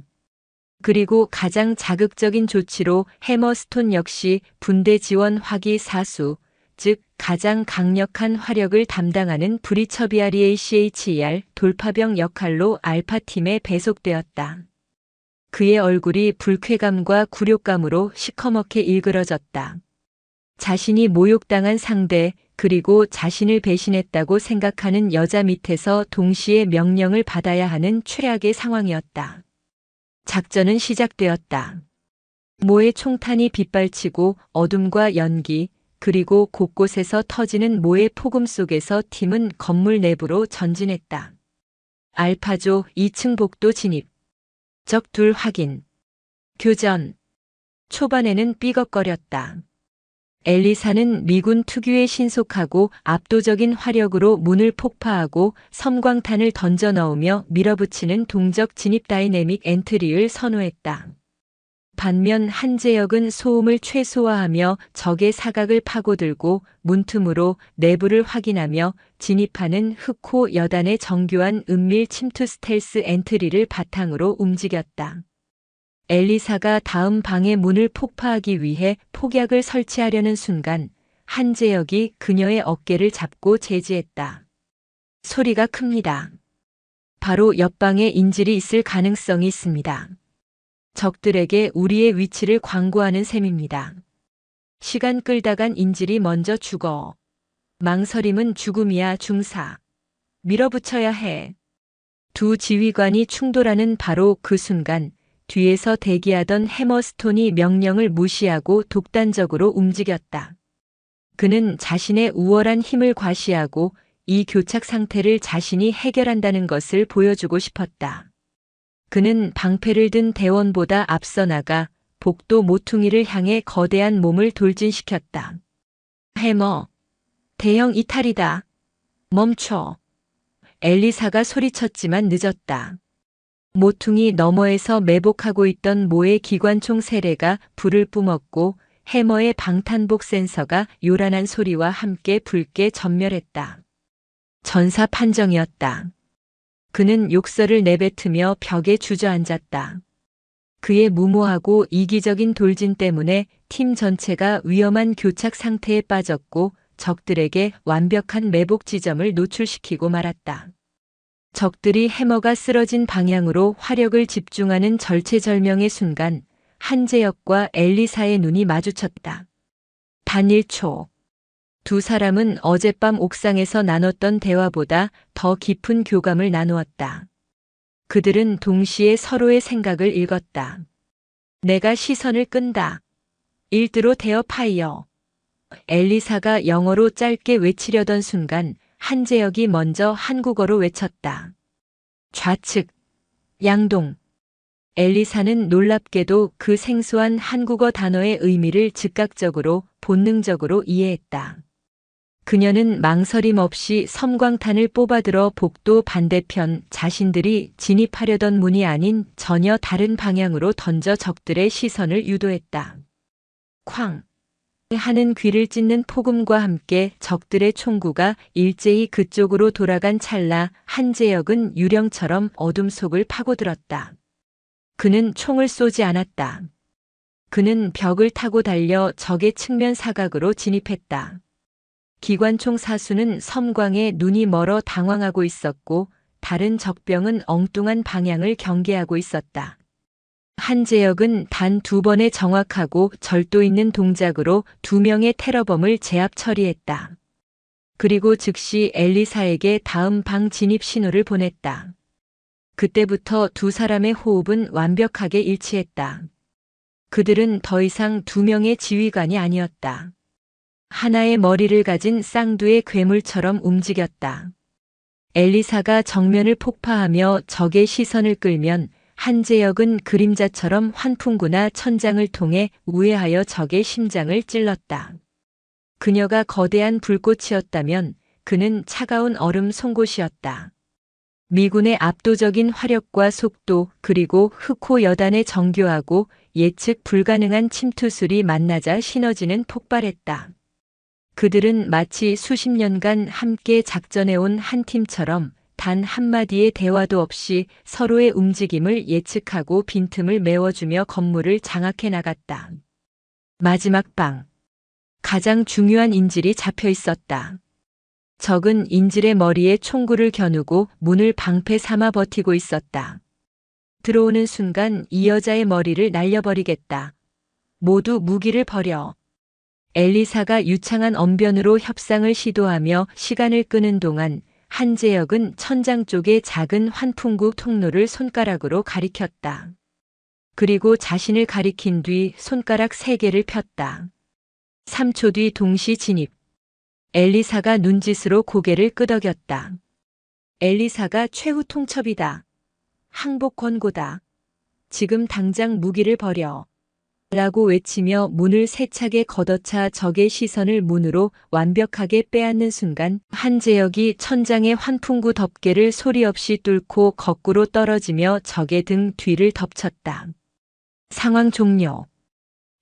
그리고 가장 자극적인 조치로 해머스톤 역시 분대 지원 화기 사수, 즉 가장 강력한 화력을 담당하는 브리처비아리ACHER 돌파병 역할로 알파팀에 배속되었다. 그의 얼굴이 불쾌감과 굴욕감으로 시커멓게 일그러졌다. 자신이 모욕당한 상대, 그리고 자신을 배신했다고 생각하는 여자 밑에서 동시에 명령을 받아야 하는 최악의 상황이었다. 작전은 시작되었다. 모의 총탄이 빗발치고 어둠과 연기, 그리고 곳곳에서 터지는 모의 폭음 속에서 팀은 건물 내부로 전진했다. 알파조 2층 복도 진입. 적 둘 확인. 교전. 초반에는 삐걱거렸다. 엘리사는 미군 특유의 신속하고 압도적인 화력으로 문을 폭파하고 섬광탄을 던져 넣으며 밀어붙이는 동적 진입 다이내믹 엔트리를 선호했다. 반면 한재혁은 소음을 최소화하며 적의 사각을 파고들고 문틈으로 내부를 확인하며 진입하는 흑호 여단의 정교한 은밀 침투 스텔스 엔트리를 바탕으로 움직였다. 엘리사가 다음 방의 문을 폭파하기 위해 폭약을 설치하려는 순간 한재혁이 그녀의 어깨를 잡고 제지했다. 소리가 큽니다. 바로 옆방에 인질이 있을 가능성이 있습니다. 적들에게 우리의 위치를 광고하는 셈입니다. 시간 끌다간 인질이 먼저 죽어. 망설임은 죽음이야 중사. 밀어붙여야 해. 두 지휘관이 충돌하는 바로 그 순간 뒤에서 대기하던 해머스톤이 명령을 무시하고 독단적으로 움직였다. 그는 자신의 우월한 힘을 과시하고 이 교착 상태를 자신이 해결한다는 것을 보여주고 싶었다. 그는 방패를 든 대원보다 앞서 나가 복도 모퉁이를 향해 거대한 몸을 돌진시켰다. 해머, 대형 이탈이다. 멈춰. 엘리사가 소리쳤지만 늦었다. 모퉁이 너머에서 매복하고 있던 모의 기관총 세례가 불을 뿜었고 해머의 방탄복 센서가 요란한 소리와 함께 붉게 전멸했다. 전사 판정이었다. 그는 욕설을 내뱉으며 벽에 주저앉았다. 그의 무모하고 이기적인 돌진 때문에 팀 전체가 위험한 교착 상태에 빠졌고 적들에게 완벽한 매복 지점을 노출시키고 말았다. 적들이 해머가 쓰러진 방향으로 화력을 집중하는 절체절명의 순간 한재혁과 엘리사의 눈이 마주쳤다. 단 1초. 두 사람은 어젯밤 옥상에서 나눴던 대화보다 더 깊은 교감을 나누었다. 그들은 동시에 서로의 생각을 읽었다. 내가 시선을 끈다. 일드로 데어 파이어. 엘리사가 영어로 짧게 외치려던 순간 한재혁이 먼저 한국어로 외쳤다. 좌측, 양동. 엘리사는 놀랍게도 그 생소한 한국어 단어의 의미를 즉각적으로 본능적으로 이해했다. 그녀는 망설임 없이 섬광탄을 뽑아들어 복도 반대편 자신들이 진입하려던 문이 아닌 전혀 다른 방향으로 던져 적들의 시선을 유도했다. 쾅! 하는 귀를 찢는 폭음과 함께 적들의 총구가 일제히 그쪽으로 돌아간 찰나 한재혁은 유령처럼 어둠 속을 파고들었다. 그는 총을 쏘지 않았다. 그는 벽을 타고 달려 적의 측면 사각으로 진입했다. 기관총 사수는 섬광에 눈이 멀어 당황하고 있었고 다른 적병은 엉뚱한 방향을 경계하고 있었다. 한재혁은 단 2번의 정확하고 절도 있는 동작으로 2명의 테러범을 제압 처리했다. 그리고 즉시 엘리사에게 다음 방 진입 신호를 보냈다. 그때부터 두 사람의 호흡은 완벽하게 일치했다. 그들은 더 이상 2명의 지휘관이 아니었다. 하나의 머리를 가진 쌍두의 괴물처럼 움직였다. 엘리사가 정면을 폭파하며 적의 시선을 끌면 한재혁은 그림자처럼 환풍구나 천장을 통해 우회하여 적의 심장을 찔렀다. 그녀가 거대한 불꽃이었다면 그는 차가운 얼음 송곳이었다. 미군의 압도적인 화력과 속도 그리고 흑호 여단의 정교하고 예측 불가능한 침투술이 만나자 시너지는 폭발했다. 그들은 마치 수십 년간 함께 작전해온 한 팀처럼 단 한마디의 대화도 없이 서로의 움직임을 예측하고 빈틈을 메워주며 건물을 장악해 나갔다. 마지막 방. 가장 중요한 인질이 잡혀 있었다. 적은 인질의 머리에 총구를 겨누고 문을 방패 삼아 버티고 있었다. 들어오는 순간 이 여자의 머리를 날려버리겠다. 모두 무기를 버려. 엘리사가 유창한 언변으로 협상을 시도하며 시간을 끄는 동안 한재혁은 천장 쪽의 작은 환풍구 통로를 손가락으로 가리켰다. 그리고 자신을 가리킨 뒤 손가락 3개를 폈다. 3초 뒤 동시 진입. 엘리사가 눈짓으로 고개를 끄덕였다. 엘리사가 최후 통첩이다. 항복 권고다. 지금 당장 무기를 버려. 라고 외치며 문을 세차게 걷어차 적의 시선을 문으로 완벽하게 빼앗는 순간 한재혁이 천장의 환풍구 덮개를 소리 없이 뚫고 거꾸로 떨어지며 적의 등 뒤를 덮쳤다. 상황 종료.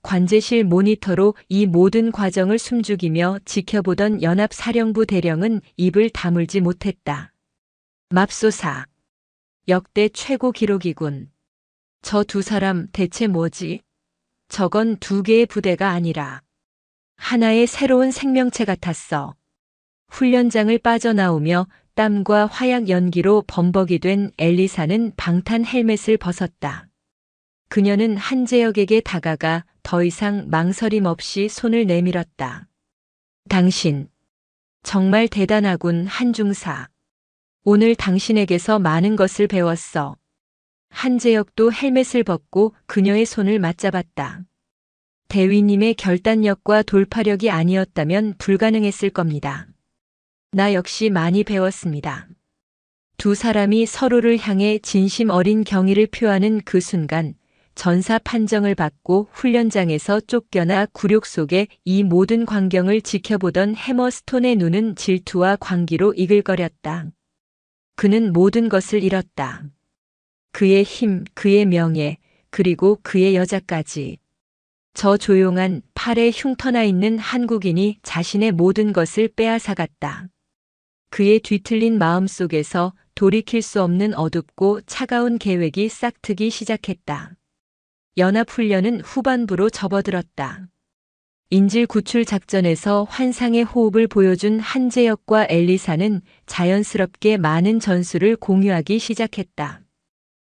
관제실 모니터로 이 모든 과정을 숨죽이며 지켜보던 연합사령부 대령은 입을 다물지 못했다. 맙소사. 역대 최고 기록이군. 저 두 사람 대체 뭐지? 저건 2개의 부대가 아니라 하나의 새로운 생명체 같았어. 훈련장을 빠져나오며 땀과 화약 연기로 범벅이 된 엘리사는 방탄 헬멧을 벗었다. 그녀는 한재혁에게 다가가 더 이상 망설임 없이 손을 내밀었다. 당신, 정말 대단하군, 한중사. 오늘 당신에게서 많은 것을 배웠어. 한재혁도 헬멧을 벗고 그녀의 손을 맞잡았다. 대위님의 결단력과 돌파력이 아니었다면 불가능했을 겁니다. 나 역시 많이 배웠습니다. 두 사람이 서로를 향해 진심 어린 경의를 표하는 그 순간 전사 판정을 받고 훈련장에서 쫓겨나 굴욕 속에 이 모든 광경을 지켜보던 해머스톤의 눈은 질투와 광기로 이글거렸다. 그는 모든 것을 잃었다. 그의 힘, 그의 명예, 그리고 그의 여자까지. 저 조용한 팔에 흉터나 있는 한국인이 자신의 모든 것을 빼앗아갔다. 그의 뒤틀린 마음속에서 돌이킬 수 없는 어둡고 차가운 계획이 싹트기 시작했다. 연합훈련은 후반부로 접어들었다. 인질 구출 작전에서 환상의 호흡을 보여준 한재혁과 엘리사는 자연스럽게 많은 전술을 공유하기 시작했다.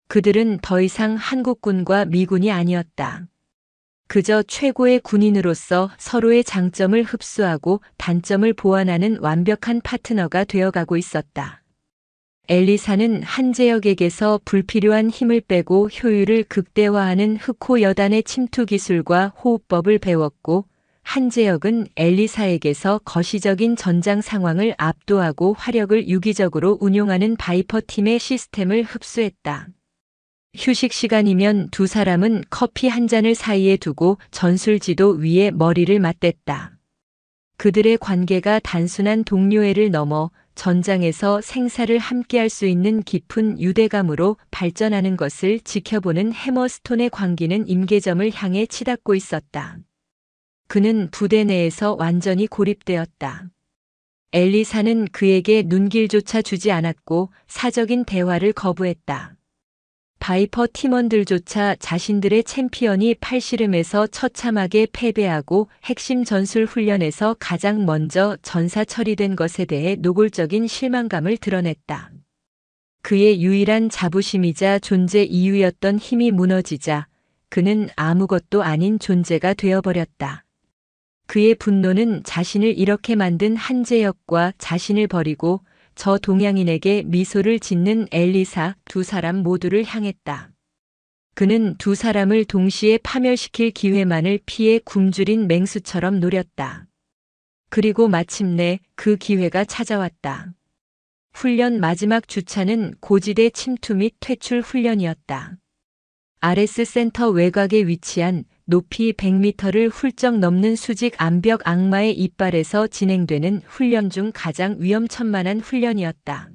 그들은 더 이상 한국군과 미군이 아니었다. 그저 최고의 군인으로서 서로의 장점을 흡수하고 단점을 보완하는 완벽한 파트너가 되어가고 있었다. 엘리사는 한재혁에게서 불필요한 힘을 빼고 효율을 극대화하는 흑호 여단의 침투 기술과 호흡법을 배웠고, 한재혁은 엘리사에게서 거시적인 전장 상황을 압도하고 화력을 유기적으로 운용하는 바이퍼 팀의 시스템을 흡수했다. 휴식 시간이면 두 사람은 커피 한 잔을 사이에 두고 전술지도 위에 머리를 맞댔다. 그들의 관계가 단순한 동료애를 넘어 전장에서 생사를 함께할 수 있는 깊은 유대감으로 발전하는 것을 지켜보는 해머스톤의 광기는 임계점을 향해 치닫고 있었다. 그는 부대 내에서 완전히 고립되었다. 엘리사는 그에게 눈길조차 주지 않았고 사적인 대화를 거부했다. 바이퍼 팀원들조차 자신들의 챔피언이 팔씨름에서 처참하게 패배하고 핵심 전술 훈련에서 가장 먼저 전사 처리된 것에 대해 노골적인 실망감을 드러냈다. 그의 유일한 자부심이자 존재 이유였던 힘이 무너지자 그는 아무것도 아닌 존재가 되어버렸다. 그의 분노는 자신을 이렇게 만든 한재혁과 자신을 버리고 저 동양인에게 미소를 짓는 엘리사 두 사람 모두를 향했다. 그는 두 사람을 동시에 파멸시킬 기회만을 피해 굶주린 맹수처럼 노렸다. 그리고 마침내 그 기회가 찾아왔다. 훈련 마지막 주차는 고지대 침투 및 퇴출 훈련이었다. RS 센터 외곽에 위치한 높이 100m를 훌쩍 넘는 수직 암벽 악마의 이빨에서 진행되는 훈련 중 가장 위험천만한 훈련이었다.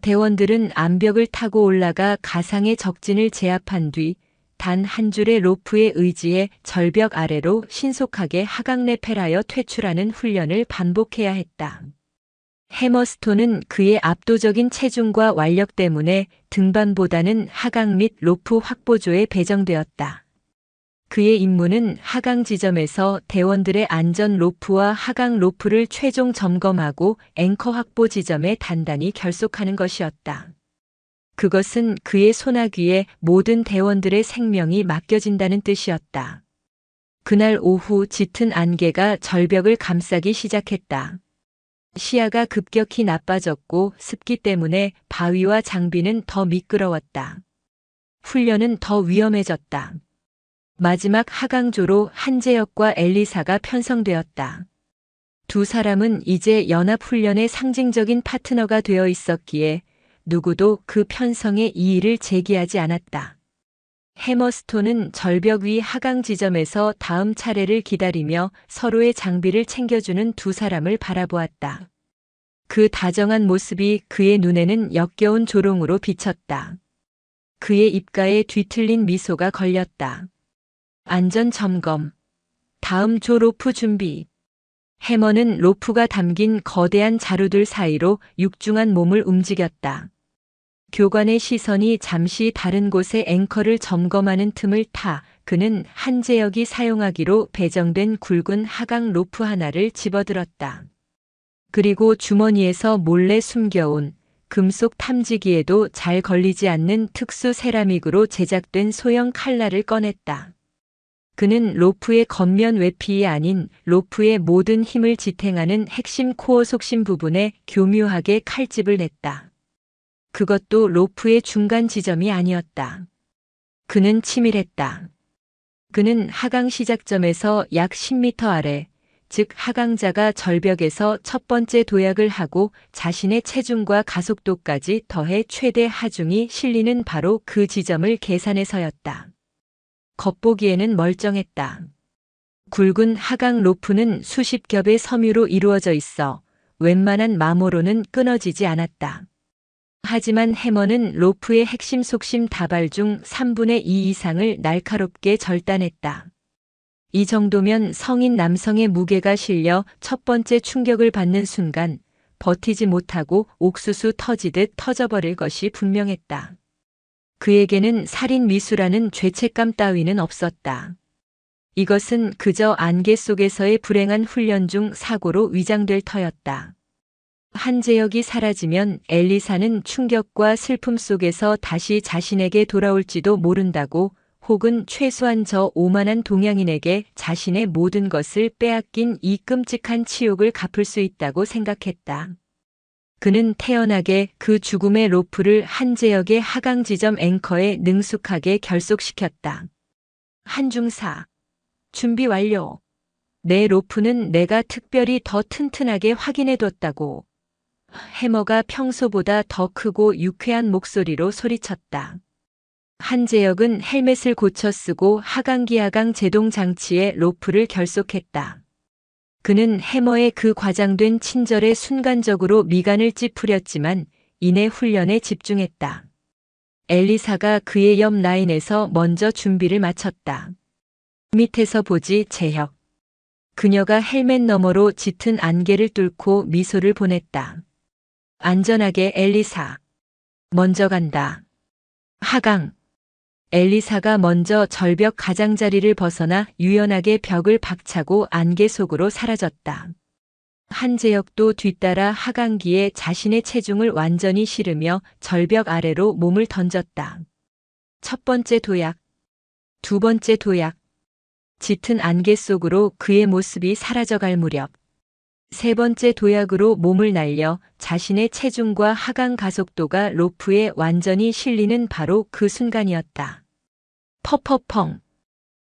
대원들은 암벽을 타고 올라가 가상의 적진을 제압한 뒤 단 한 줄의 로프에 의지해 절벽 아래로 신속하게 하강레펠하여 퇴출하는 훈련을 반복해야 했다. 해머스톤은 그의 압도적인 체중과 완력 때문에 등반보다는 하강 및 로프 확보조에 배정되었다. 그의 임무는 하강 지점에서 대원들의 안전 로프와 하강 로프를 최종 점검하고 앵커 확보 지점에 단단히 결속하는 것이었다. 그것은 그의 손아귀에 모든 대원들의 생명이 맡겨진다는 뜻이었다. 그날 오후 짙은 안개가 절벽을 감싸기 시작했다. 시야가 급격히 나빠졌고 습기 때문에 바위와 장비는 더 미끄러웠다. 훈련은 더 위험해졌다. 마지막 하강조로 한재혁과 엘리사가 편성되었다. 두 사람은 이제 연합훈련의 상징적인 파트너가 되어 있었기에 누구도 그 편성에 이의를 제기하지 않았다. 해머스톤은 절벽 위 하강 지점에서 다음 차례를 기다리며 서로의 장비를 챙겨주는 두 사람을 바라보았다. 그 다정한 모습이 그의 눈에는 역겨운 조롱으로 비쳤다. 그의 입가에 뒤틀린 미소가 걸렸다. 안전 점검. 다음 조 로프 준비. 해머는 로프가 담긴 거대한 자루들 사이로 육중한 몸을 움직였다. 교관의 시선이 잠시 다른 곳의 앵커를 점검하는 틈을 타 그는 한재혁이 사용하기로 배정된 굵은 하강 로프 하나를 집어들었다. 그리고 주머니에서 몰래 숨겨온 금속 탐지기에도 잘 걸리지 않는 특수 세라믹으로 제작된 소형 칼날을 꺼냈다. 그는 로프의 겉면 외피이 아닌 로프의 모든 힘을 지탱하는 핵심 코어 속심 부분에 교묘하게 칼집을 냈다. 그것도 로프의 중간 지점이 아니었다. 그는 치밀했다. 그는 하강 시작점에서 약 10m 아래, 즉 하강자가 절벽에서 첫 번째 도약을 하고 자신의 체중과 가속도까지 더해 최대 하중이 실리는 바로 그 지점을 계산해서였다. 겉보기에는 멀쩡했다. 굵은 하강 로프는 수십 겹의 섬유로 이루어져 있어 웬만한 마모로는 끊어지지 않았다. 하지만 해머는 로프의 핵심 속심 다발 중 3분의 2 이상을 날카롭게 절단했다. 이 정도면 성인 남성의 무게가 실려 첫 번째 충격을 받는 순간 버티지 못하고 옥수수 터지듯 터져버릴 것이 분명했다. 그에게는 살인 미수라는 죄책감 따위는 없었다. 이것은 그저 안개 속에서의 불행한 훈련 중 사고로 위장될 터였다. 한재혁이 사라지면 엘리사는 충격과 슬픔 속에서 다시 자신에게 돌아올지도 모른다고, 혹은 최소한 저 오만한 동양인에게 자신의 모든 것을 빼앗긴 이 끔찍한 치욕을 갚을 수 있다고 생각했다. 그는 태연하게 그 죽음의 로프를 한재혁의 하강 지점 앵커에 능숙하게 결속시켰다. 한중사. 준비 완료. 내 로프는 내가 특별히 더 튼튼하게 확인해뒀다고. 해머가 평소보다 더 크고 유쾌한 목소리로 소리쳤다. 한재혁은 헬멧을 고쳐 쓰고 하강기하강 제동 장치에 로프를 결속했다. 그는 해머의 그 과장된 친절에 순간적으로 미간을 찌푸렸지만 이내 훈련에 집중했다. 엘리사가 그의 옆 라인에서 먼저 준비를 마쳤다. 밑에서 보지, 재혁. 그녀가 헬멧 너머로 짙은 안개를 뚫고 미소를 보냈다. 안전하게, 엘리사. 먼저 간다. 하강. 엘리사가 먼저 절벽 가장자리를 벗어나 유연하게 벽을 박차고 안개 속으로 사라졌다. 한재혁도 뒤따라 하강기에 자신의 체중을 완전히 실으며 절벽 아래로 몸을 던졌다. 첫 번째 도약. 두 번째 도약. 짙은 안개 속으로 그의 모습이 사라져갈 무렵. 세 번째 도약으로 몸을 날려 자신의 체중과 하강 가속도가 로프에 완전히 실리는 바로 그 순간이었다. 퍼퍼펑.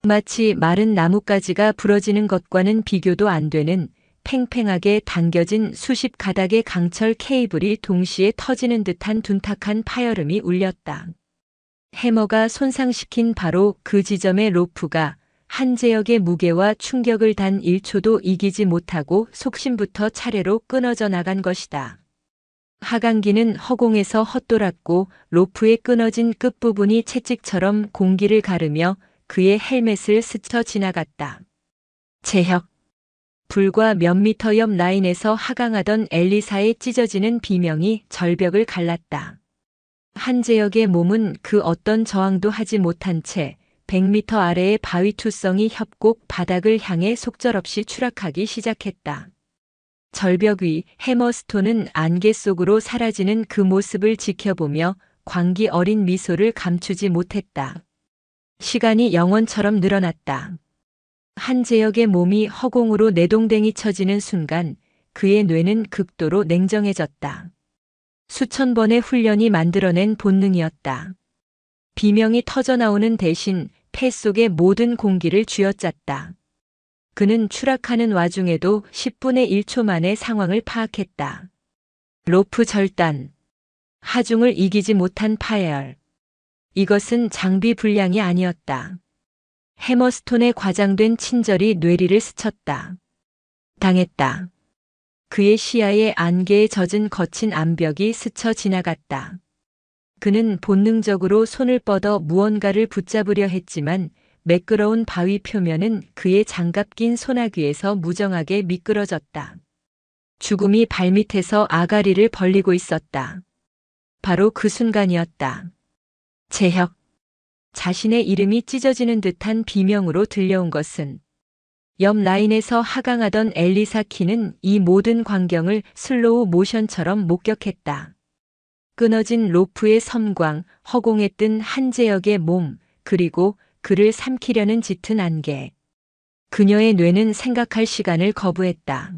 마치 마른 나뭇가지가 부러지는 것과는 비교도 안 되는 팽팽하게 당겨진 수십 가닥의 강철 케이블이 동시에 터지는 듯한 둔탁한 파열음이 울렸다. 해머가 손상시킨 바로 그 지점의 로프가 한재혁의 무게와 충격을 단 1초도 이기지 못하고 속심부터 차례로 끊어져 나간 것이다. 하강기는 허공에서 헛돌았고 로프의 끊어진 끝부분이 채찍처럼 공기를 가르며 그의 헬멧을 스쳐 지나갔다. 재혁. 불과 몇 미터 옆 라인에서 하강하던 엘리사의 찢어지는 비명이 절벽을 갈랐다. 한재혁의 몸은 그 어떤 저항도 하지 못한 채 100m 아래의 바위 투성이 협곡 바닥을 향해 속절없이 추락하기 시작했다. 절벽 위 해머스톤은 안개 속으로 사라지는 그 모습을 지켜보며 광기 어린 미소를 감추지 못했다. 시간이 영원처럼 늘어났다. 한재혁의 몸이 허공으로 내동댕이 쳐지는 순간 그의 뇌는 극도로 냉정해졌다. 수천 번의 훈련이 만들어낸 본능이었다. 비명이 터져나오는 대신 폐 속의 모든 공기를 쥐어짰다. 그는 추락하는 와중에도 10분의 1초 만에 상황을 파악했다. 로프 절단. 하중을 이기지 못한 파열. 이것은 장비 불량이 아니었다. 해머스톤에 과장된 친절이 뇌리를 스쳤다. 당했다. 그의 시야에 안개에 젖은 거친 암벽이 스쳐 지나갔다. 그는 본능적으로 손을 뻗어 무언가를 붙잡으려 했지만 매끄러운 바위 표면은 그의 장갑 낀 소나귀에서 무정하게 미끄러졌다. 죽음이 발밑에서 아가리를 벌리고 있었다. 바로 그 순간이었다. 재혁. 자신의 이름이 찢어지는 듯한 비명으로 들려온 것은 옆 라인에서 하강하던 엘리사 키는 이 모든 광경을 슬로우 모션처럼 목격했다. 끊어진 로프의 섬광, 허공에 뜬 한재혁의 몸, 그리고 그를 삼키려는 짙은 안개. 그녀의 뇌는 생각할 시간을 거부했다.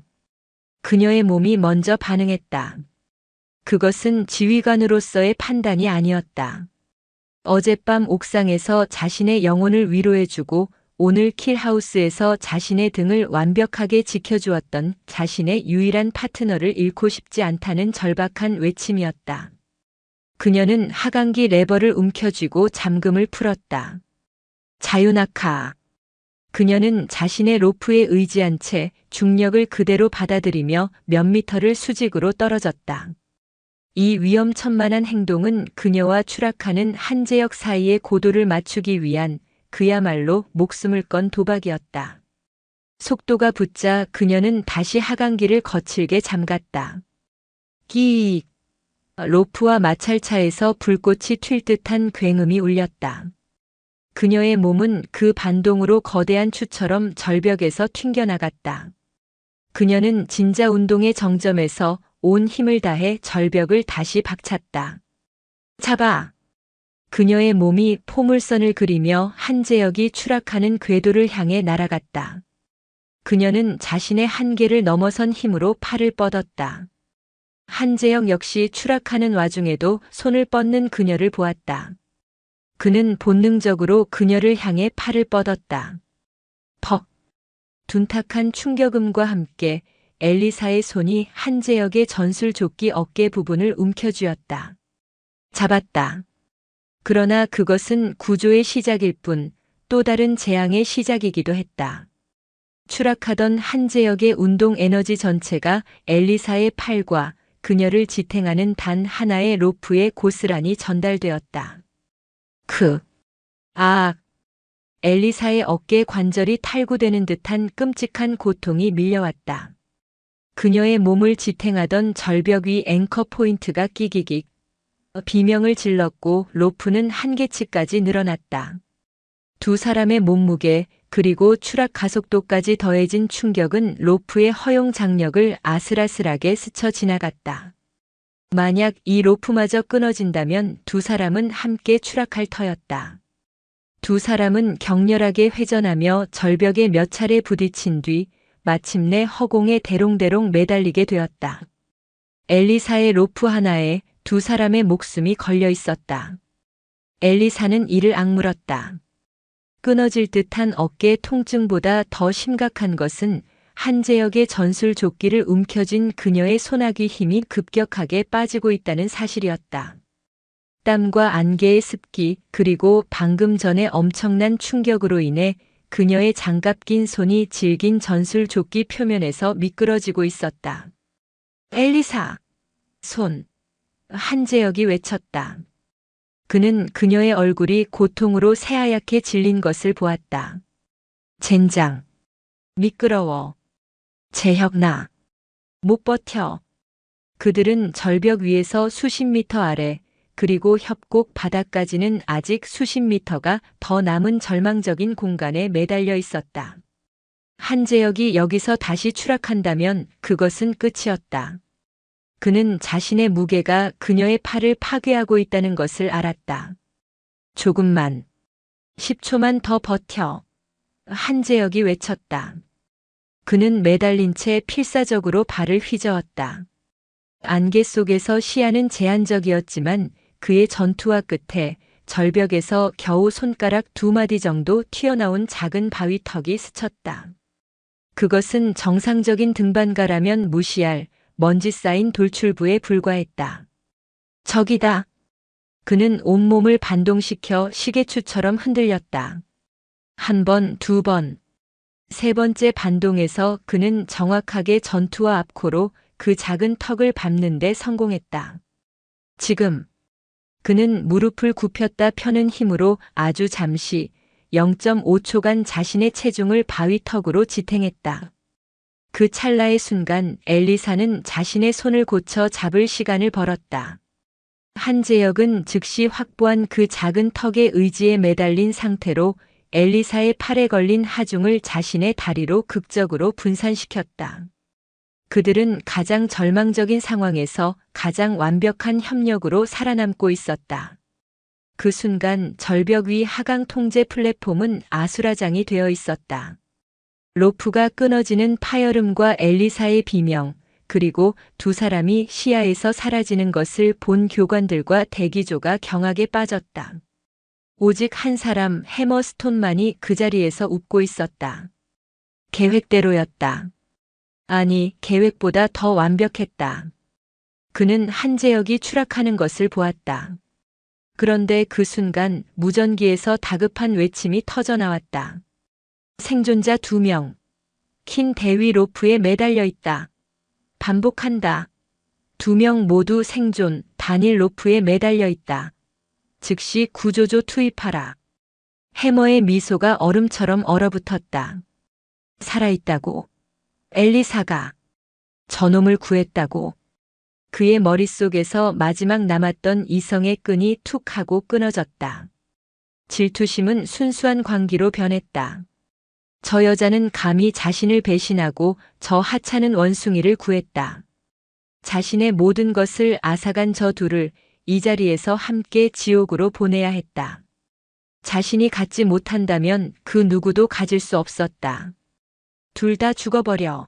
그녀의 몸이 먼저 반응했다. 그것은 지휘관으로서의 판단이 아니었다. 어젯밤 옥상에서 자신의 영혼을 위로해주고 오늘 킬하우스에서 자신의 등을 완벽하게 지켜주었던 자신의 유일한 파트너를 잃고 싶지 않다는 절박한 외침이었다. 그녀는 하강기 레버를 움켜쥐고 잠금을 풀었다. 자유낙하. 그녀는 자신의 로프에 의지한 채 중력을 그대로 받아들이며 몇 미터를 수직으로 떨어졌다. 이 위험천만한 행동은 그녀와 추락하는 한재혁 사이의 고도를 맞추기 위한 그야말로 목숨을 건 도박이었다. 속도가 붙자 그녀는 다시 하강기를 거칠게 잠갔다. 끼익. 로프와 마찰차에서 불꽃이 튈 듯한 굉음이 울렸다. 그녀의 몸은 그 반동으로 거대한 추처럼 절벽에서 튕겨나갔다. 그녀는 진자 운동의 정점에서 온 힘을 다해 절벽을 다시 박찼다. 잡아! 그녀의 몸이 포물선을 그리며 한재혁이 추락하는 궤도를 향해 날아갔다. 그녀는 자신의 한계를 넘어선 힘으로 팔을 뻗었다. 한재혁 역시 추락하는 와중에도 손을 뻗는 그녀를 보았다. 그는 본능적으로 그녀를 향해 팔을 뻗었다. 퍽! 둔탁한 충격음과 함께 엘리사의 손이 한재혁의 전술조끼 어깨 부분을 움켜쥐었다. 잡았다. 그러나 그것은 구조의 시작일 뿐 또 다른 재앙의 시작이기도 했다. 추락하던 한재혁의 운동 에너지 전체가 엘리사의 팔과 그녀를 지탱하는 단 하나의 로프에 고스란히 전달되었다. 아! 엘리사의 어깨 관절이 탈구되는 듯한 끔찍한 고통이 밀려왔다. 그녀의 몸을 지탱하던 절벽 위 앵커 포인트가 끼기기 비명을 질렀고 로프는 한계치까지 늘어났다. 두 사람의 몸무게 그리고 추락 가속도까지 더해진 충격은 로프의 허용 장력을 아슬아슬하게 스쳐 지나갔다. 만약 이 로프마저 끊어진다면 두 사람은 함께 추락할 터였다. 두 사람은 격렬하게 회전하며 절벽에 몇 차례 부딪힌 뒤 마침내 허공에 대롱대롱 매달리게 되었다. 엘리사의 로프 하나에 두 사람의 목숨이 걸려 있었다. 엘리사는 이를 악물었다. 끊어질 듯한 어깨 통증보다 더 심각한 것은 한재혁의 전술 조끼를 움켜쥔 그녀의 소나기 힘이 급격하게 빠지고 있다는 사실이었다. 땀과 안개의 습기 그리고 방금 전의 엄청난 충격으로 인해 그녀의 장갑 낀 손이 질긴 전술 조끼 표면에서 미끄러지고 있었다. 엘리사! 손! 한재혁이 외쳤다. 그는 그녀의 얼굴이 고통으로 새하얗게 질린 것을 보았다. 젠장! 미끄러워. 재혁 나! 못 버텨. 그들은 절벽 위에서 수십 미터 아래 그리고 협곡 바닥까지는 아직 수십 미터가 더 남은 절망적인 공간에 매달려 있었다. 한재혁이 여기서 다시 추락한다면 그것은 끝이었다. 그는 자신의 무게가 그녀의 팔을 파괴하고 있다는 것을 알았다. 조금만, 10초만 더 버텨. 한재혁이 외쳤다. 그는 매달린 채 필사적으로 발을 휘저었다. 안개 속에서 시야는 제한적이었지만 그의 전투와 끝에 절벽에서 겨우 손가락 두 마디 정도 튀어나온 작은 바위턱이 스쳤다. 그것은 정상적인 등반가라면 무시할 먼지 쌓인 돌출부에 불과했다. 저기다. 그는 온몸을 반동시켜 시계추처럼 흔들렸다. 한 번, 두 번, 세 번째 반동에서 그는 정확하게 전투와 앞코로 그 작은 턱을 밟는 데 성공했다. 지금 그는 무릎을 굽혔다 펴는 힘으로 아주 잠시 0.5초간 자신의 체중을 바위턱으로 지탱했다. 그 찰나의 순간 엘리사는 자신의 손을 고쳐 잡을 시간을 벌었다. 한재혁은 즉시 확보한 그 작은 턱의 의지에 매달린 상태로 엘리사의 팔에 걸린 하중을 자신의 다리로 극적으로 분산시켰다. 그들은 가장 절망적인 상황에서 가장 완벽한 협력으로 살아남고 있었다. 그 순간 절벽 위 하강 통제 플랫폼은 아수라장이 되어 있었다. 로프가 끊어지는 파열음과 엘리사의 비명, 그리고 두 사람이 시야에서 사라지는 것을 본 교관들과 대기조가 경악에 빠졌다. 오직 한 사람 해머스톤만이 그 자리에서 웃고 있었다. 계획대로였다. 아니, 계획보다 더 완벽했다. 그는 한재혁이 추락하는 것을 보았다. 그런데 그 순간 무전기에서 다급한 외침이 터져나왔다. 생존자 2명. 킨 대위 로프에 매달려 있다. 반복한다. 2명 모두 생존, 단일 로프에 매달려 있다. 즉시 구조조 투입하라. 해머의 미소가 얼음처럼 얼어붙었다. 살아있다고. 엘리사가 저놈을 구했다고. 그의 머릿속에서 마지막 남았던 이성의 끈이 툭 하고 끊어졌다. 질투심은 순수한 광기로 변했다. 저 여자는 감히 자신을 배신하고 저 하찮은 원숭이를 구했다. 자신의 모든 것을 앗아간 저 둘을 이 자리에서 함께 지옥으로 보내야 했다. 자신이 갖지 못한다면 그 누구도 가질 수 없었다. 둘 다 죽어버려.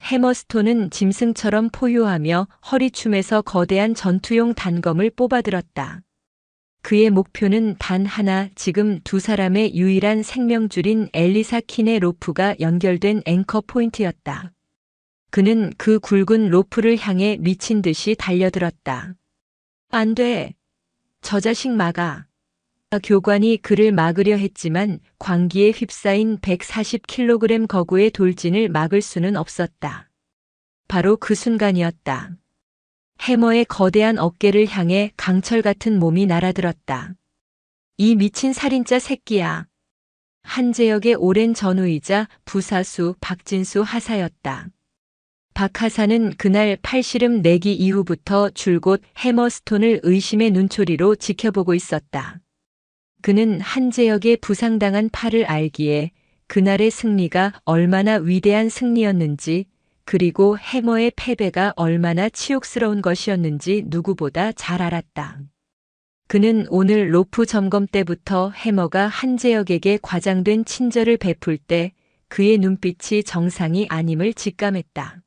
해머스톤은 짐승처럼 포효하며 허리춤에서 거대한 전투용 단검을 뽑아들었다. 그의 목표는 단 하나, 지금 두 사람의 유일한 생명줄인 엘리사 킨의 로프가 연결된 앵커 포인트였다. 그는 그 굵은 로프를 향해 미친 듯이 달려들었다. 안 돼. 저 자식 막아. 교관이 그를 막으려 했지만 광기에 휩싸인 140kg 거구의 돌진을 막을 수는 없었다. 바로 그 순간이었다. 해머의 거대한 어깨를 향해 강철 같은 몸이 날아들었다. 이 미친 살인자 새끼야. 한재혁의 오랜 전우이자 부사수 박진수 하사였다. 박 하사는 그날 팔씨름 내기 이후부터 줄곧 해머스톤을 의심의 눈초리로 지켜보고 있었다. 그는 한재혁의 부상당한 팔을 알기에 그날의 승리가 얼마나 위대한 승리였는지, 그리고 해머의 패배가 얼마나 치욕스러운 것이었는지 누구보다 잘 알았다. 그는 오늘 로프 점검 때부터 해머가 한재혁에게 과장된 친절을 베풀 때 그의 눈빛이 정상이 아님을 직감했다.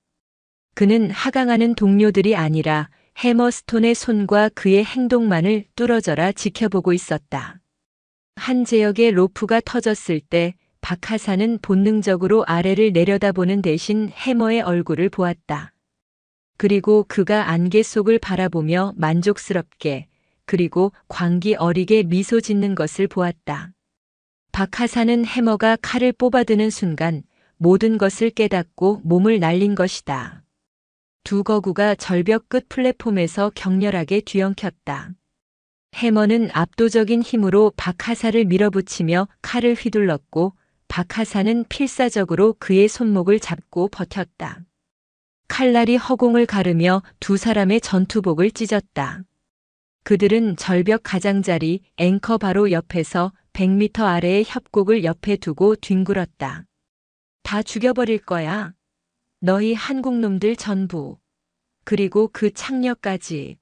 그는 하강하는 동료들이 아니라 해머스톤의 손과 그의 행동만을 뚫어져라 지켜보고 있었다. 한재혁의 로프가 터졌을 때 박하사는 본능적으로 아래를 내려다보는 대신 해머의 얼굴을 보았다. 그리고 그가 안개 속을 바라보며 만족스럽게, 그리고 광기 어리게 미소 짓는 것을 보았다. 박하사는 해머가 칼을 뽑아드는 순간 모든 것을 깨닫고 몸을 날린 것이다. 두 거구가 절벽 끝 플랫폼에서 격렬하게 뒤엉켰다. 해머는 압도적인 힘으로 박하사를 밀어붙이며 칼을 휘둘렀고 박하사는 필사적으로 그의 손목을 잡고 버텼다. 칼날이 허공을 가르며 두 사람의 전투복을 찢었다. 그들은 절벽 가장자리 앵커 바로 옆에서 100m 아래의 협곡을 옆에 두고 뒹굴었다. 다 죽여버릴 거야. 너희 한국놈들 전부. 그리고 그 창녀까지.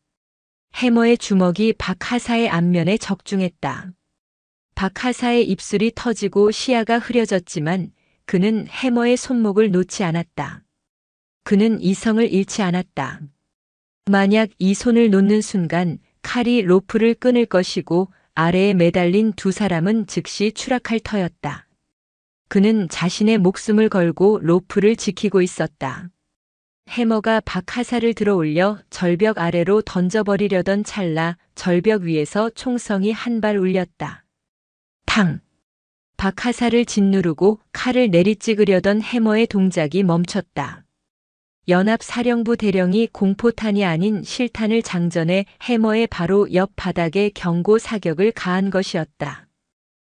해머의 주먹이 박하사의 안면에 적중했다. 박하사의 입술이 터지고 시야가 흐려졌지만 그는 해머의 손목을 놓지 않았다. 그는 이성을 잃지 않았다. 만약 이 손을 놓는 순간 칼이 로프를 끊을 것이고 아래에 매달린 두 사람은 즉시 추락할 터였다. 그는 자신의 목숨을 걸고 로프를 지키고 있었다. 해머가 박하사를 들어올려 절벽 아래로 던져버리려던 찰나 절벽 위에서 총성이 한 발 울렸다. 탕! 박하사를 짓누르고 칼을 내리찍으려던 해머의 동작이 멈췄다. 연합사령부 대령이 공포탄이 아닌 실탄을 장전해 해머의 바로 옆 바닥에 경고 사격을 가한 것이었다.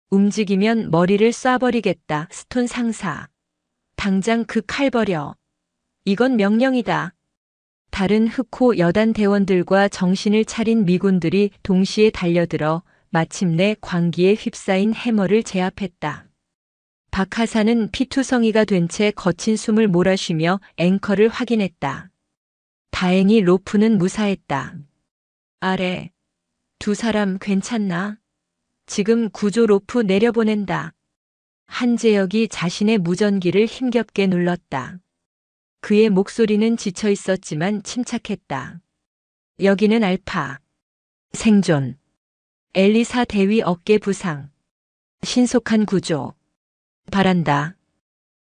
움직이면 머리를 쏴버리겠다, 스톤 상사. 당장 그 칼 버려. 이건 명령이다. 다른 흑호 여단 대원들과 정신을 차린 미군들이 동시에 달려들어 마침내 광기에 휩싸인 해머를 제압했다. 박하사는 피투성이가 된 채 거친 숨을 몰아쉬며 앵커를 확인했다. 다행히 로프는 무사했다. 아래. 두 사람 괜찮나? 지금 구조 로프 내려보낸다. 한재혁이 자신의 무전기를 힘겹게 눌렀다. 그의 목소리는 지쳐 있었지만 침착했다. 여기는 알파. 생존. 엘리사 대위 어깨 부상. 신속한 구조. 바란다.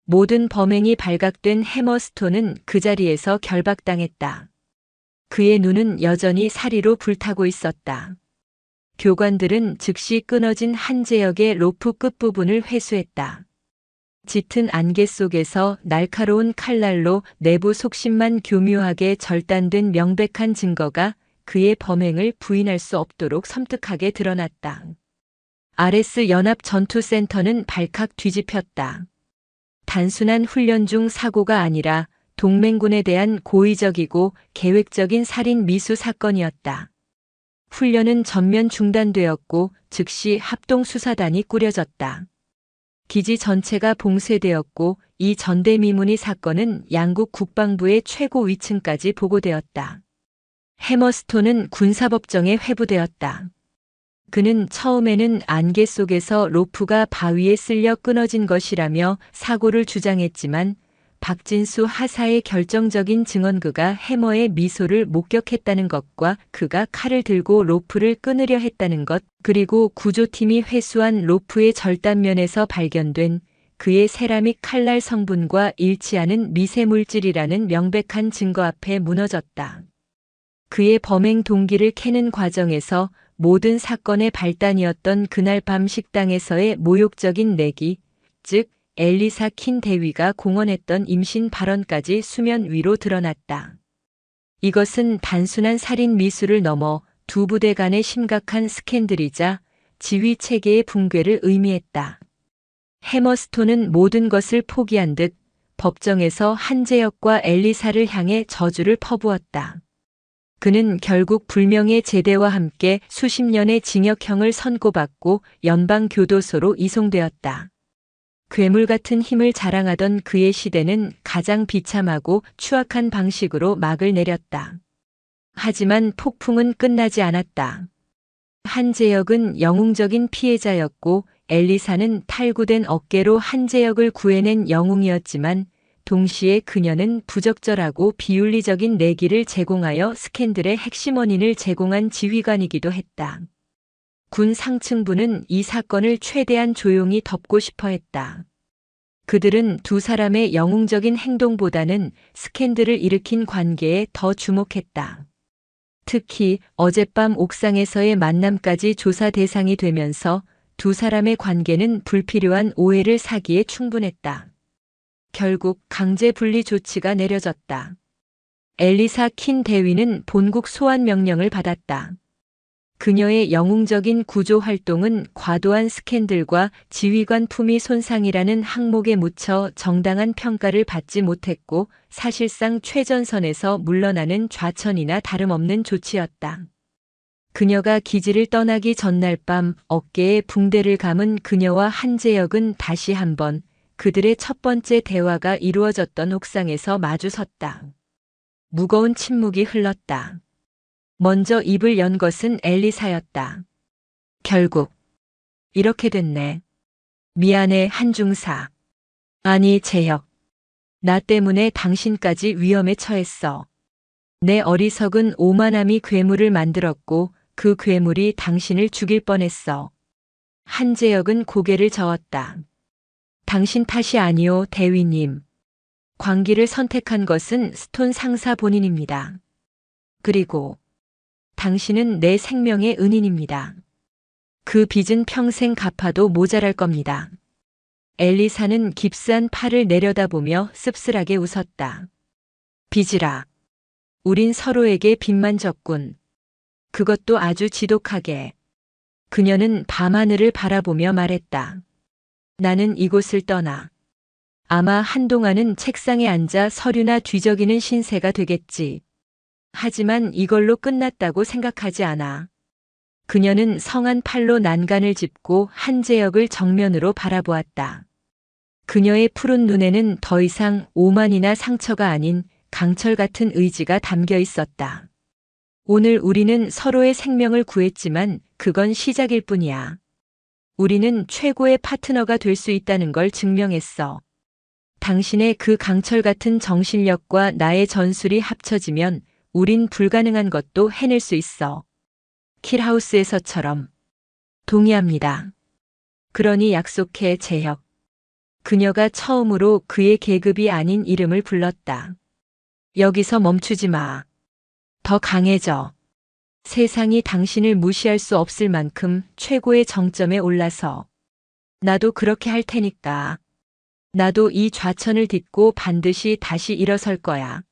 모든 범행이 발각된 해머스톤은 그 자리에서 결박당했다. 그의 눈은 여전히 사리로 불타고 있었다. 교관들은 즉시 끊어진 한재혁의 로프 끝부분을 회수했다. 짙은 안개 속에서 날카로운 칼날로 내부 속심만 교묘하게 절단된 명백한 증거가 그의 범행을 부인할 수 없도록 섬뜩하게 드러났다. RS 연합 전투센터는 발칵 뒤집혔다. 단순한 훈련 중 사고가 아니라 동맹군에 대한 고의적이고 계획적인 살인 미수 사건이었다. 훈련은 전면 중단되었고 즉시 합동수사단이 꾸려졌다. 기지 전체가 봉쇄되었고 이 전대미문의 사건은 양국 국방부의 최고 위층까지 보고되었다. 해머스톤은 군사법정에 회부되었다. 그는 처음에는 안개 속에서 로프가 바위에 쓸려 끊어진 것이라며 사고를 주장했지만 박진수 하사의 결정적인 증언, 그가 해머의 미소를 목격했다는 것과 그가 칼을 들고 로프를 끊으려 했다는 것, 그리고 구조팀이 회수한 로프의 절단면에서 발견된 그의 세라믹 칼날 성분과 일치하는 미세물질이라는 명백한 증거 앞에 무너졌다. 그의 범행 동기를 캐는 과정에서 모든 사건의 발단이었던 그날 밤 식당에서의 모욕적인 내기, 즉 엘리사 킨 대위가 공언했던 임신 발언까지 수면 위로 드러났다. 이것은 단순한 살인 미수를 넘어 두 부대 간의 심각한 스캔들이자 지휘 체계의 붕괴를 의미했다. 해머스톤은 모든 것을 포기한 듯 법정에서 한재혁과 엘리사를 향해 저주를 퍼부었다. 그는 결국 불명예 제대와 함께 수십 년의 징역형을 선고받고 연방교도소로 이송되었다. 괴물 같은 힘을 자랑하던 그의 시대는 가장 비참하고 추악한 방식으로 막을 내렸다. 하지만 폭풍은 끝나지 않았다. 한재혁은 영웅적인 피해자였고 엘리사는 탈구된 어깨로 한재혁을 구해낸 영웅이었지만 동시에 그녀는 부적절하고 비윤리적인 내기를 제공하여 스캔들의 핵심 원인을 제공한 지휘관이기도 했다. 군 상층부는 이 사건을 최대한 조용히 덮고 싶어 했다. 그들은 두 사람의 영웅적인 행동보다는 스캔들을 일으킨 관계에 더 주목했다. 특히 어젯밤 옥상에서의 만남까지 조사 대상이 되면서 두 사람의 관계는 불필요한 오해를 사기에 충분했다. 결국 강제 분리 조치가 내려졌다. 엘리사 킨 대위는 본국 소환 명령을 받았다. 그녀의 영웅적인 구조 활동은 과도한 스캔들과 지휘관 품위 손상이라는 항목에 묻혀 정당한 평가를 받지 못했고 사실상 최전선에서 물러나는 좌천이나 다름없는 조치였다. 그녀가 기지를 떠나기 전날 밤 어깨에 붕대를 감은 그녀와 한재혁은 다시 한번 그들의 첫 번째 대화가 이루어졌던 옥상에서 마주섰다. 무거운 침묵이 흘렀다. 먼저 입을 연 것은 엘리사였다. 결국 이렇게 됐네. 미안해 한중사. 아니 재혁. 나 때문에 당신까지 위험에 처했어. 내 어리석은 오만함이 괴물을 만들었고 그 괴물이 당신을 죽일 뻔했어. 한재혁은 고개를 저었다. 당신 탓이 아니오 대위님. 광기를 선택한 것은 스톤 상사 본인입니다. 그리고 당신은 내 생명의 은인입니다. 그 빚은 평생 갚아도 모자랄 겁니다. 엘리사는 깁스한 팔을 내려다보며 씁쓸하게 웃었다. 빚이라. 우린 서로에게 빚만 졌군. 그것도 아주 지독하게. 그녀는 밤하늘을 바라보며 말했다. 나는 이곳을 떠나. 아마 한동안은 책상에 앉아 서류나 뒤적이는 신세가 되겠지. 하지만 이걸로 끝났다고 생각하지 않아. 그녀는 성한 팔로 난간을 짚고 한재혁을 정면으로 바라보았다. 그녀의 푸른 눈에는 더 이상 오만이나 상처가 아닌 강철 같은 의지가 담겨 있었다. 오늘 우리는 서로의 생명을 구했지만 그건 시작일 뿐이야. 우리는 최고의 파트너가 될 수 있다는 걸 증명했어. 당신의 그 강철 같은 정신력과 나의 전술이 합쳐지면 우린 불가능한 것도 해낼 수 있어. 킬하우스에서처럼. 동의합니다. 그러니 약속해, 재혁. 그녀가 처음으로 그의 계급이 아닌 이름을 불렀다. 여기서 멈추지 마. 더 강해져. 세상이 당신을 무시할 수 없을 만큼 최고의 정점에 올라서. 나도 그렇게 할 테니까. 나도 이 좌천을 딛고 반드시 다시 일어설 거야.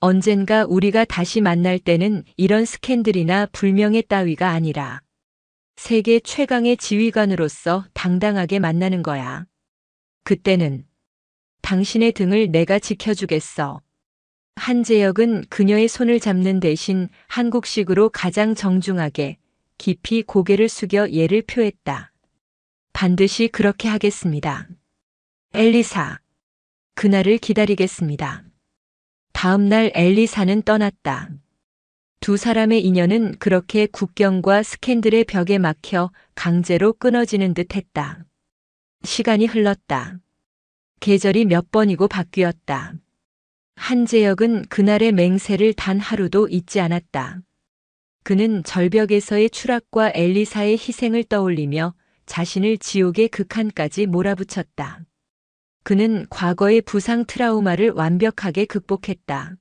언젠가 우리가 다시 만날 때는 이런 스캔들이나 불명예 따위가 아니라 세계 최강의 지휘관으로서 당당하게 만나는 거야. 그때는 당신의 등을 내가 지켜주겠어. 한재혁은 그녀의 손을 잡는 대신 한국식으로 가장 정중하게 깊이 고개를 숙여 예를 표했다. 반드시 그렇게 하겠습니다. 엘리사. 그날을 기다리겠습니다. 다음 날 엘리사는 떠났다. 두 사람의 인연은 그렇게 국경과 스캔들의 벽에 막혀 강제로 끊어지는 듯 했다. 시간이 흘렀다. 계절이 몇 번이고 바뀌었다. 한재혁은 그날의 맹세를 단 하루도 잊지 않았다. 그는 절벽에서의 추락과 엘리사의 희생을 떠올리며 자신을 지옥의 극한까지 몰아붙였다. 그는 과거의 부상 트라우마를 완벽하게 극복했다.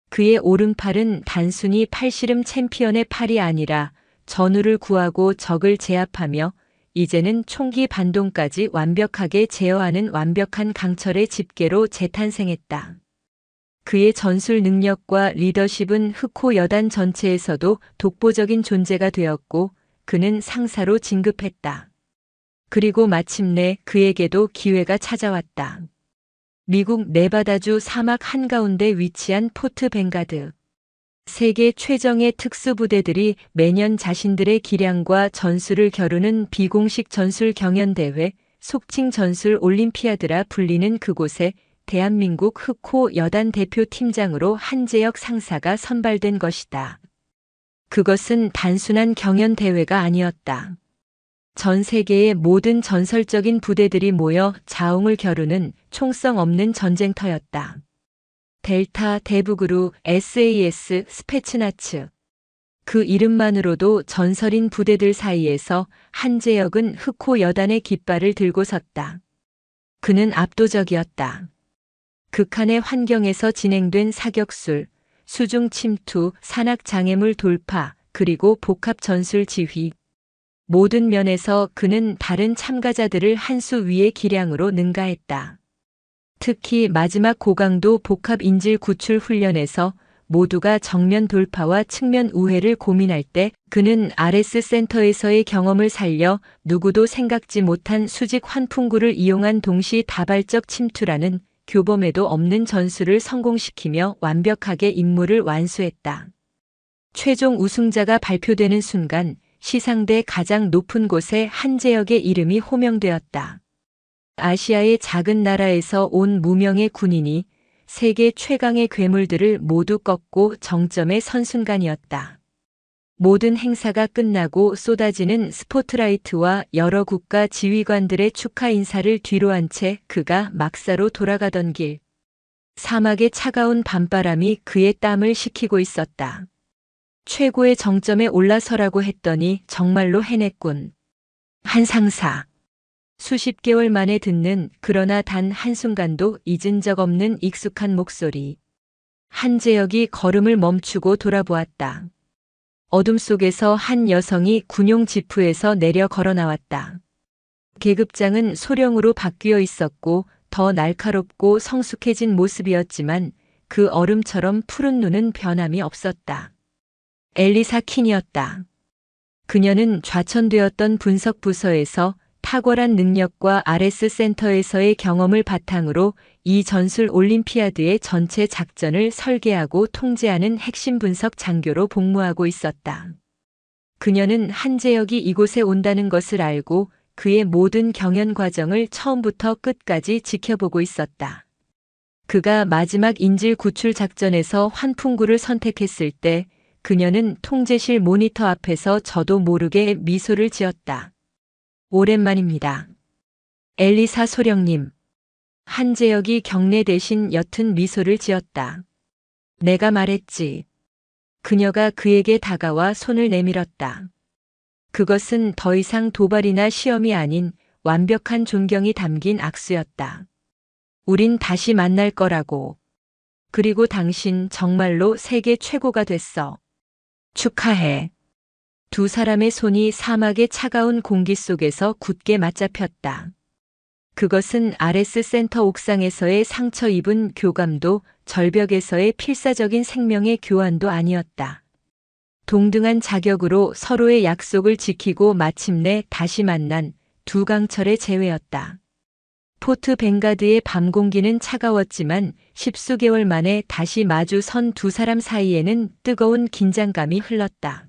그의 오른팔은 단순히 팔씨름 챔피언의 팔이 아니라 전우를 구하고 적을 제압하며 이제는 총기 반동까지 완벽하게 제어하는 완벽한 강철의 집게로 재탄생했다. 그의 전술 능력과 리더십은 흑호 여단 전체에서도 독보적인 존재가 되었고 그는 상사로 진급했다. 그리고 마침내 그에게도 기회가 찾아왔다. 미국 네바다주 사막 한가운데 위치한 포트 벵가드. 세계 최정예 특수부대들이 매년 자신들의 기량과 전술을 겨루는 비공식 전술 경연대회, 속칭 전술 올림피아드라 불리는 그곳에 대한민국 흑호 여단 대표팀장으로 한재혁 상사가 선발된 것이다. 그것은 단순한 경연대회가 아니었다. 전 세계의 모든 전설적인 부대들이 모여 자웅을 겨루는 총성 없는 전쟁터였다. 델타, 대북으로, SAS, 스페츠나츠. 그 이름만으로도 전설인 부대들 사이에서 한재혁은 흑호 여단의 깃발을 들고 섰다. 그는 압도적이었다. 극한의 환경에서 진행된 사격술, 수중 침투, 산악 장애물 돌파, 그리고 복합 전술 지휘. 모든 면에서 그는 다른 참가자들을 한 수 위의 기량으로 능가했다. 특히 마지막 고강도 복합 인질 구출 훈련에서 모두가 정면 돌파와 측면 우회를 고민할 때 그는 RS 센터에서의 경험을 살려 누구도 생각지 못한 수직 환풍구를 이용한 동시 다발적 침투라는 교범에도 없는 전술을 성공시키며 완벽하게 임무를 완수했다. 최종 우승자가 발표되는 순간 시상대 가장 높은 곳에 한재혁의 이름이 호명되었다. 아시아의 작은 나라에서 온 무명의 군인이 세계 최강의 괴물들을 모두 꺾고 정점에 선 순간이었다. 모든 행사가 끝나고 쏟아지는 스포트라이트와 여러 국가 지휘관들의 축하 인사를 뒤로한 채 그가 막사로 돌아가던 길. 사막의 차가운 밤바람이 그의 땀을 식히고 있었다. 최고의 정점에 올라서라고 했더니 정말로 해냈군. 한 상사. 수십 개월 만에 듣는 그러나 단 한순간도 잊은 적 없는 익숙한 목소리. 한재혁이 걸음을 멈추고 돌아보았다. 어둠 속에서 한 여성이 군용 지프에서 내려 걸어 나왔다. 계급장은 소령으로 바뀌어 있었고 더 날카롭고 성숙해진 모습이었지만 그 얼음처럼 푸른 눈은 변함이 없었다. 엘리사 킨이었다. 그녀는 좌천되었던 분석 부서에서 탁월한 능력과 RS 센터에서의 경험을 바탕으로 이 전술 올림피아드의 전체 작전을 설계하고 통제하는 핵심 분석 장교로 복무하고 있었다. 그녀는 한재혁이 이곳에 온다는 것을 알고 그의 모든 경연 과정을 처음부터 끝까지 지켜보고 있었다. 그가 마지막 인질 구출 작전에서 환풍구를 선택했을 때 그녀는 통제실 모니터 앞에서 저도 모르게 미소를 지었다. 오랜만입니다. 엘리사 소령님. 한재혁이 경례 대신 옅은 미소를 지었다. 내가 말했지. 그녀가 그에게 다가와 손을 내밀었다. 그것은 더 이상 도발이나 시험이 아닌 완벽한 존경이 담긴 악수였다. 우린 다시 만날 거라고. 그리고 당신 정말로 세계 최고가 됐어. 축하해. 두 사람의 손이 사막의 차가운 공기 속에서 굳게 맞잡혔다. 그것은 아레스 센터 옥상에서의 상처 입은 교감도 절벽에서의 필사적인 생명의 교환도 아니었다. 동등한 자격으로 서로의 약속을 지키고 마침내 다시 만난 두 강철의 재회였다. 포트 벵가드의 밤 공기는 차가웠지만 십수 개월 만에 다시 마주 선 두 사람 사이에는 뜨거운 긴장감이 흘렀다.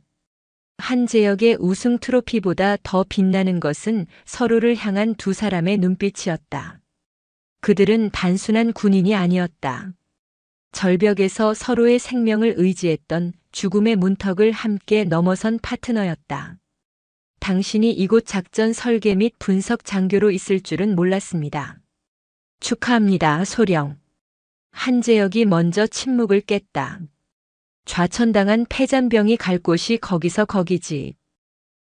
한재혁의 우승 트로피보다 더 빛나는 것은 서로를 향한 두 사람의 눈빛이었다. 그들은 단순한 군인이 아니었다. 절벽에서 서로의 생명을 의지했던 죽음의 문턱을 함께 넘어선 파트너였다. 당신이 이곳 작전 설계 및 분석 장교로 있을 줄은 몰랐습니다. 축하합니다, 소령. 한재혁이 먼저 침묵을 깼다. 좌천당한 패잔병이 갈 곳이 거기서 거기지.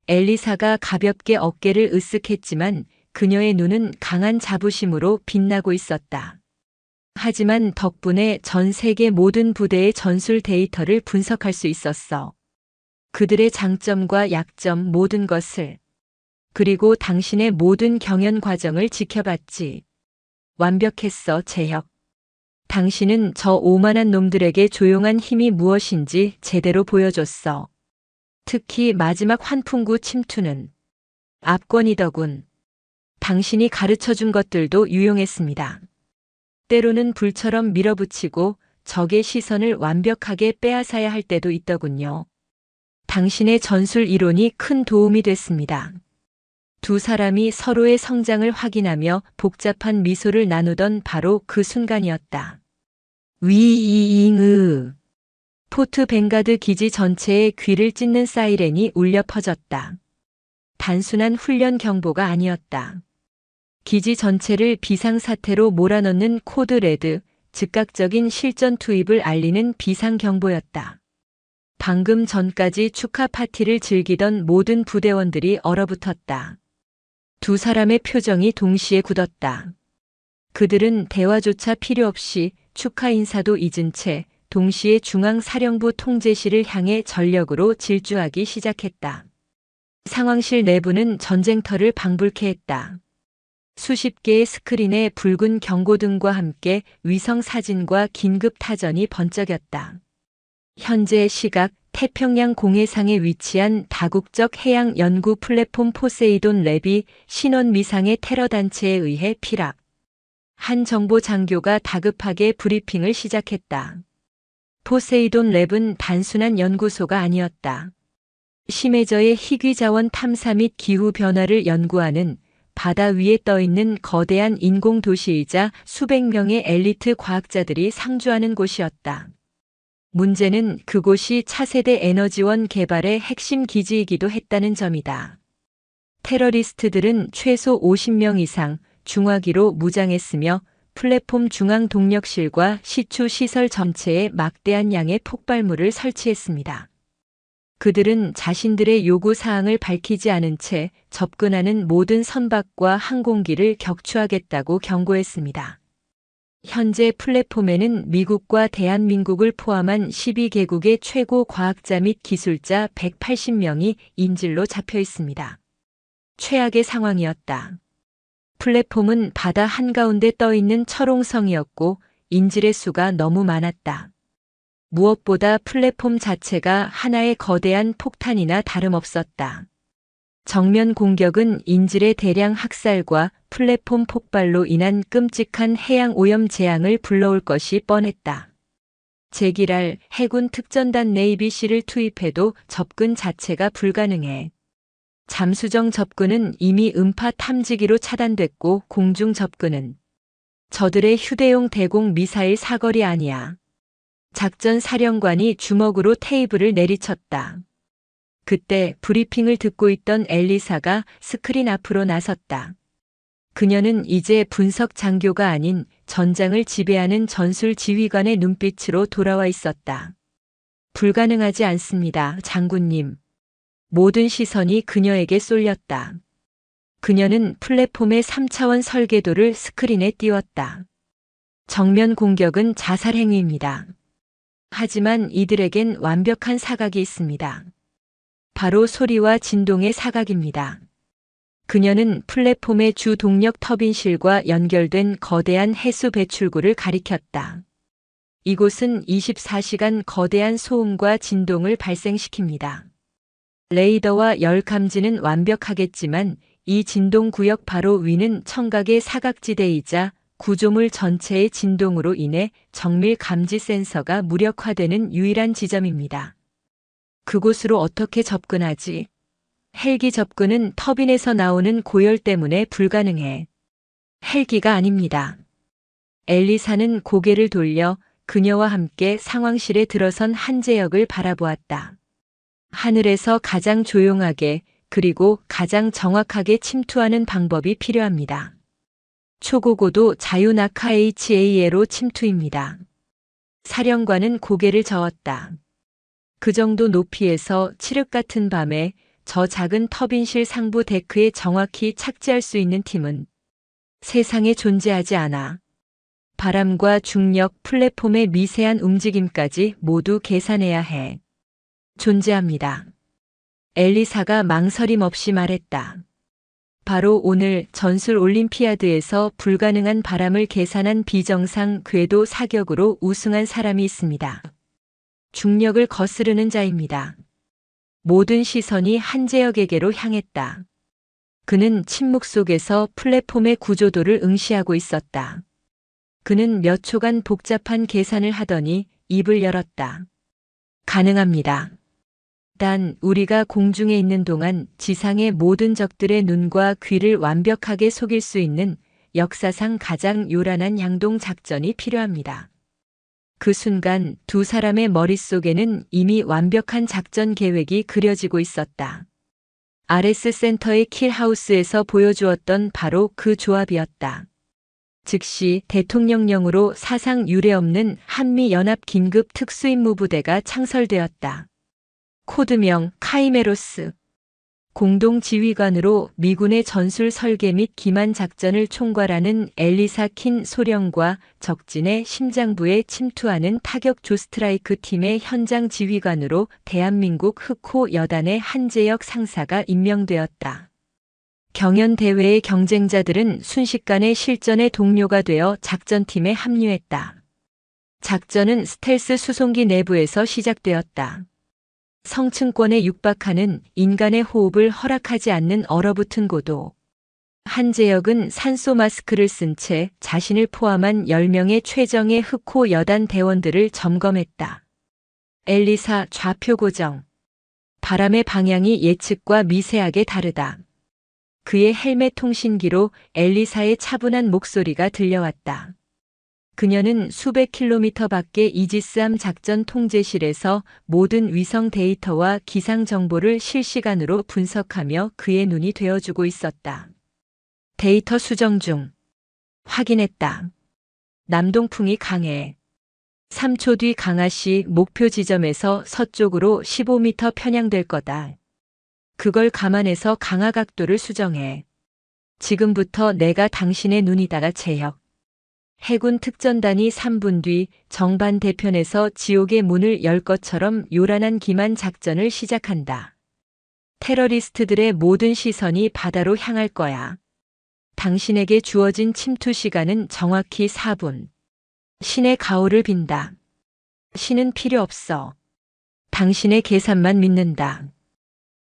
엘리사가 가볍게 어깨를 으쓱했지만 그녀의 눈은 강한 자부심으로 빛나고 있었다. 하지만 덕분에 전 세계 모든 부대의 전술 데이터를 분석할 수 있었어. 그들의 장점과 약점 모든 것을. 그리고 당신의 모든 경연 과정을 지켜봤지. 완벽했어, 재혁. 당신은 저 오만한 놈들에게 조용한 힘이 무엇인지 제대로 보여줬어. 특히 마지막 환풍구 침투는 압권이더군. 당신이 가르쳐준 것들도 유용했습니다. 때로는 불처럼 밀어붙이고 적의 시선을 완벽하게 빼앗아야 할 때도 있더군요. 당신의 전술 이론이 큰 도움이 됐습니다. 두 사람이 서로의 성장을 확인하며 복잡한 미소를 나누던 바로 그 순간이었다. 위잉으. 포트 벵가드 기지 전체에 귀를 찢는 사이렌이 울려 퍼졌다. 단순한 훈련 경보가 아니었다. 기지 전체를 비상사태로 몰아넣는 코드 레드, 즉각적인 실전 투입을 알리는 비상 경보였다. 방금 전까지 축하 파티를 즐기던 모든 부대원들이 얼어붙었다. 두 사람의 표정이 동시에 굳었다. 그들은 대화조차 필요 없이 축하 인사도 잊은 채 동시에 중앙사령부 통제실을 향해 전력으로 질주하기 시작했다. 상황실 내부는 전쟁터를 방불케 했다. 수십 개의 스크린에 붉은 경고등과 함께 위성 사진과 긴급 타전이 번쩍였다. 현재 시각 태평양 공해상에 위치한 다국적 해양 연구 플랫폼 포세이돈 랩이 신원 미상의 테러 단체에 의해 피랍. 한 정보 장교가 다급하게 브리핑을 시작했다. 포세이돈 랩은 단순한 연구소가 아니었다. 심해저의 희귀 자원 탐사 및 기후 변화를 연구하는 바다 위에 떠있는 거대한 인공 도시이자 수백 명의 엘리트 과학자들이 상주하는 곳이었다. 문제는 그곳이 차세대 에너지원 개발의 핵심 기지이기도 했다는 점이다. 테러리스트들은 최소 50명 이상 중화기로 무장했으며 플랫폼 중앙 동력실과 시추 시설 전체에 막대한 양의 폭발물을 설치했습니다. 그들은 자신들의 요구 사항을 밝히지 않은 채 접근하는 모든 선박과 항공기를 격추하겠다고 경고했습니다. 현재 플랫폼에는 미국과 대한민국을 포함한 12개국의 최고 과학자 및 기술자 180명이 인질로 잡혀 있습니다. 최악의 상황이었다. 플랫폼은 바다 한가운데 떠있는 철옹성이었고 인질의 수가 너무 많았다. 무엇보다 플랫폼 자체가 하나의 거대한 폭탄이나 다름없었다. 정면 공격은 인질의 대량 학살과 플랫폼 폭발로 인한 끔찍한 해양 오염 재앙을 불러올 것이 뻔했다. 제기랄 해군 특전단 네이비시를 투입해도 접근 자체가 불가능해. 잠수정 접근은 이미 음파 탐지기로 차단됐고 공중 접근은 저들의 휴대용 대공 미사일 사거리 아니야. 작전 사령관이 주먹으로 테이블을 내리쳤다. 그때 브리핑을 듣고 있던 엘리사가 스크린 앞으로 나섰다. 그녀는 이제 분석 장교가 아닌 전장을 지배하는 전술 지휘관의 눈빛으로 돌아와 있었다. 불가능하지 않습니다, 장군님. 모든 시선이 그녀에게 쏠렸다. 그녀는 플랫폼의 3차원 설계도를 스크린에 띄웠다. 정면 공격은 자살 행위입니다. 하지만 이들에겐 완벽한 사각이 있습니다. 바로 소리와 진동의 사각입니다. 그녀는 플랫폼의 주 동력 터빈실과 연결된 거대한 해수 배출구를 가리켰다. 이곳은 24시간 거대한 소음과 진동을 발생시킵니다. 레이더와 열 감지는 완벽하겠지만 이 진동 구역 바로 위는 청각의 사각지대이자 구조물 전체의 진동으로 인해 정밀 감지 센서가 무력화되는 유일한 지점입니다. 그곳으로 어떻게 접근하지? 헬기 접근은 터빈에서 나오는 고열 때문에 불가능해. 헬기가 아닙니다. 엘리사는 고개를 돌려 그녀와 함께 상황실에 들어선 한재혁을 바라보았다. 하늘에서 가장 조용하게 그리고 가장 정확하게 침투하는 방법이 필요합니다. 초고고도 자유낙하 HALO 침투입니다. 사령관은 고개를 저었다. 그 정도 높이에서 칠흑 같은 밤에 저 작은 터빈실 상부 데크에 정확히 착지할 수 있는 팀은 세상에 존재하지 않아. 바람과 중력, 플랫폼의 미세한 움직임까지 모두 계산해야 해. 존재합니다. 엘리사가 망설임 없이 말했다. 바로 오늘 전술 올림피아드에서 불가능한 바람을 계산한 비정상 궤도 사격으로 우승한 사람이 있습니다. 중력을 거스르는 자입니다. 모든 시선이 한재혁에게로 향했다. 그는 침묵 속에서 플랫폼의 구조도를 응시하고 있었다. 그는 몇 초간 복잡한 계산을 하더니 입을 열었다. 가능합니다. 단 우리가 공중에 있는 동안 지상의 모든 적들의 눈과 귀를 완벽하게 속일 수 있는 역사상 가장 요란한 양동 작전이 필요합니다. 그 순간 두 사람의 머릿속에는 이미 완벽한 작전 계획이 그려지고 있었다. RS 센터의 킬하우스에서 보여주었던 바로 그 조합이었다. 즉시 대통령령으로 사상 유례없는 한미연합 긴급 특수임무부대가 창설되었다. 코드명 카이메로스. 공동지휘관으로 미군의 전술 설계 및 기만 작전을 총괄하는 엘리사 킨 소령과 적진의 심장부에 침투하는 타격 조스트라이크 팀의 현장 지휘관으로 대한민국 흑호 여단의 한재혁 상사가 임명되었다. 경연 대회의 경쟁자들은 순식간에 실전의 동료가 되어 작전팀에 합류했다. 작전은 스텔스 수송기 내부에서 시작되었다. 성층권에 육박하는 인간의 호흡을 허락하지 않는 얼어붙은 고도. 한재혁은 산소 마스크를 쓴 채 자신을 포함한 10명의 최정예 흑호 여단 대원들을 점검했다. 엘리사 좌표 고정. 바람의 방향이 예측과 미세하게 다르다. 그의 헬멧 통신기로 엘리사의 차분한 목소리가 들려왔다. 그녀는 수백 킬로미터 밖의 이지스함 작전 통제실에서 모든 위성 데이터와 기상 정보를 실시간으로 분석하며 그의 눈이 되어주고 있었다. 데이터 수정 중. 확인했다. 남동풍이 강해. 3초 뒤 강하시 목표 지점에서 서쪽으로 15m 편향될 거다. 그걸 감안해서 강하 각도를 수정해. 지금부터 내가 당신의 눈이다가 재혁. 해군 특전단이 3분 뒤 정반 대편에서 지옥의 문을 열 것처럼 요란한 기만 작전을 시작한다. 테러리스트들의 모든 시선이 바다로 향할 거야. 당신에게 주어진 침투 시간은 정확히 4분. 신의 가호를 빈다. 신은 필요 없어. 당신의 계산만 믿는다.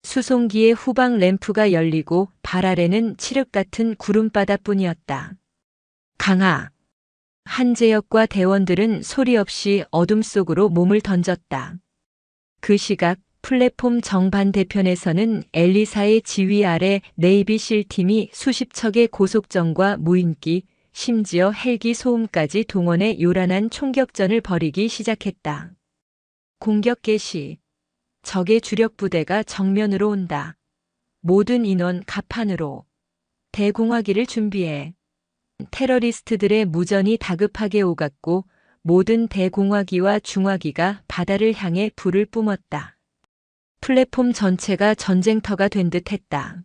수송기의 후방 램프가 열리고 발 아래는 칠흑 같은 구름바다뿐이었다. 강하. 한재혁과 대원들은 소리 없이 어둠 속으로 몸을 던졌다. 그 시각 플랫폼 정반 대편에서는 엘리사의 지휘 아래 네이비실 팀이 수십 척의 고속정과 무인기, 심지어 헬기 소음까지 동원해 요란한 총격전을 벌이기 시작했다. 공격 개시. 적의 주력 부대가 정면으로 온다. 모든 인원 갑판으로. 대공화기를 준비해. 테러리스트들의 무전이 다급하게 오갔고 모든 대공화기와 중화기가 바다를 향해 불을 뿜었다. 플랫폼 전체가 전쟁터가 된 듯했다.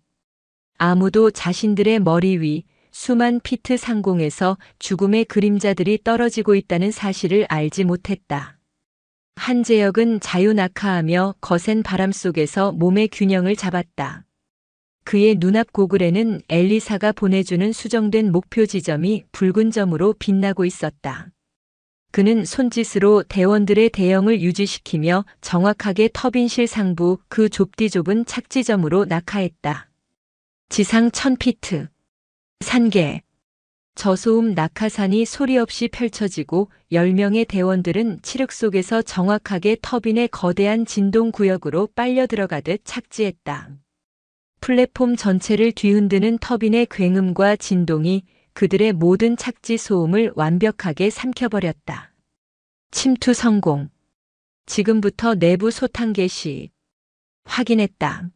아무도 자신들의 머리 위 수만 피트 상공에서 죽음의 그림자들이 떨어지고 있다는 사실을 알지 못했다. 한재혁은 자유낙하하며 거센 바람 속에서 몸의 균형을 잡았다. 그의 눈앞 고글에는 엘리사가 보내주는 수정된 목표 지점이 붉은 점으로 빛나고 있었다. 그는 손짓으로 대원들의 대형을 유지시키며 정확하게 터빈실 상부 그 좁디 좁은 착지점으로 낙하했다. 지상 1000피트. 산계. 저소음 낙하산이 소리 없이 펼쳐지고 10명의 대원들은 칠흑 속에서 정확하게 터빈의 거대한 진동 구역으로 빨려 들어가듯 착지했다. 플랫폼 전체를 뒤흔드는 터빈의 굉음과 진동이 그들의 모든 착지 소음을 완벽하게 삼켜버렸다. 침투 성공. 지금부터 내부 소탕 개시. 확인했다.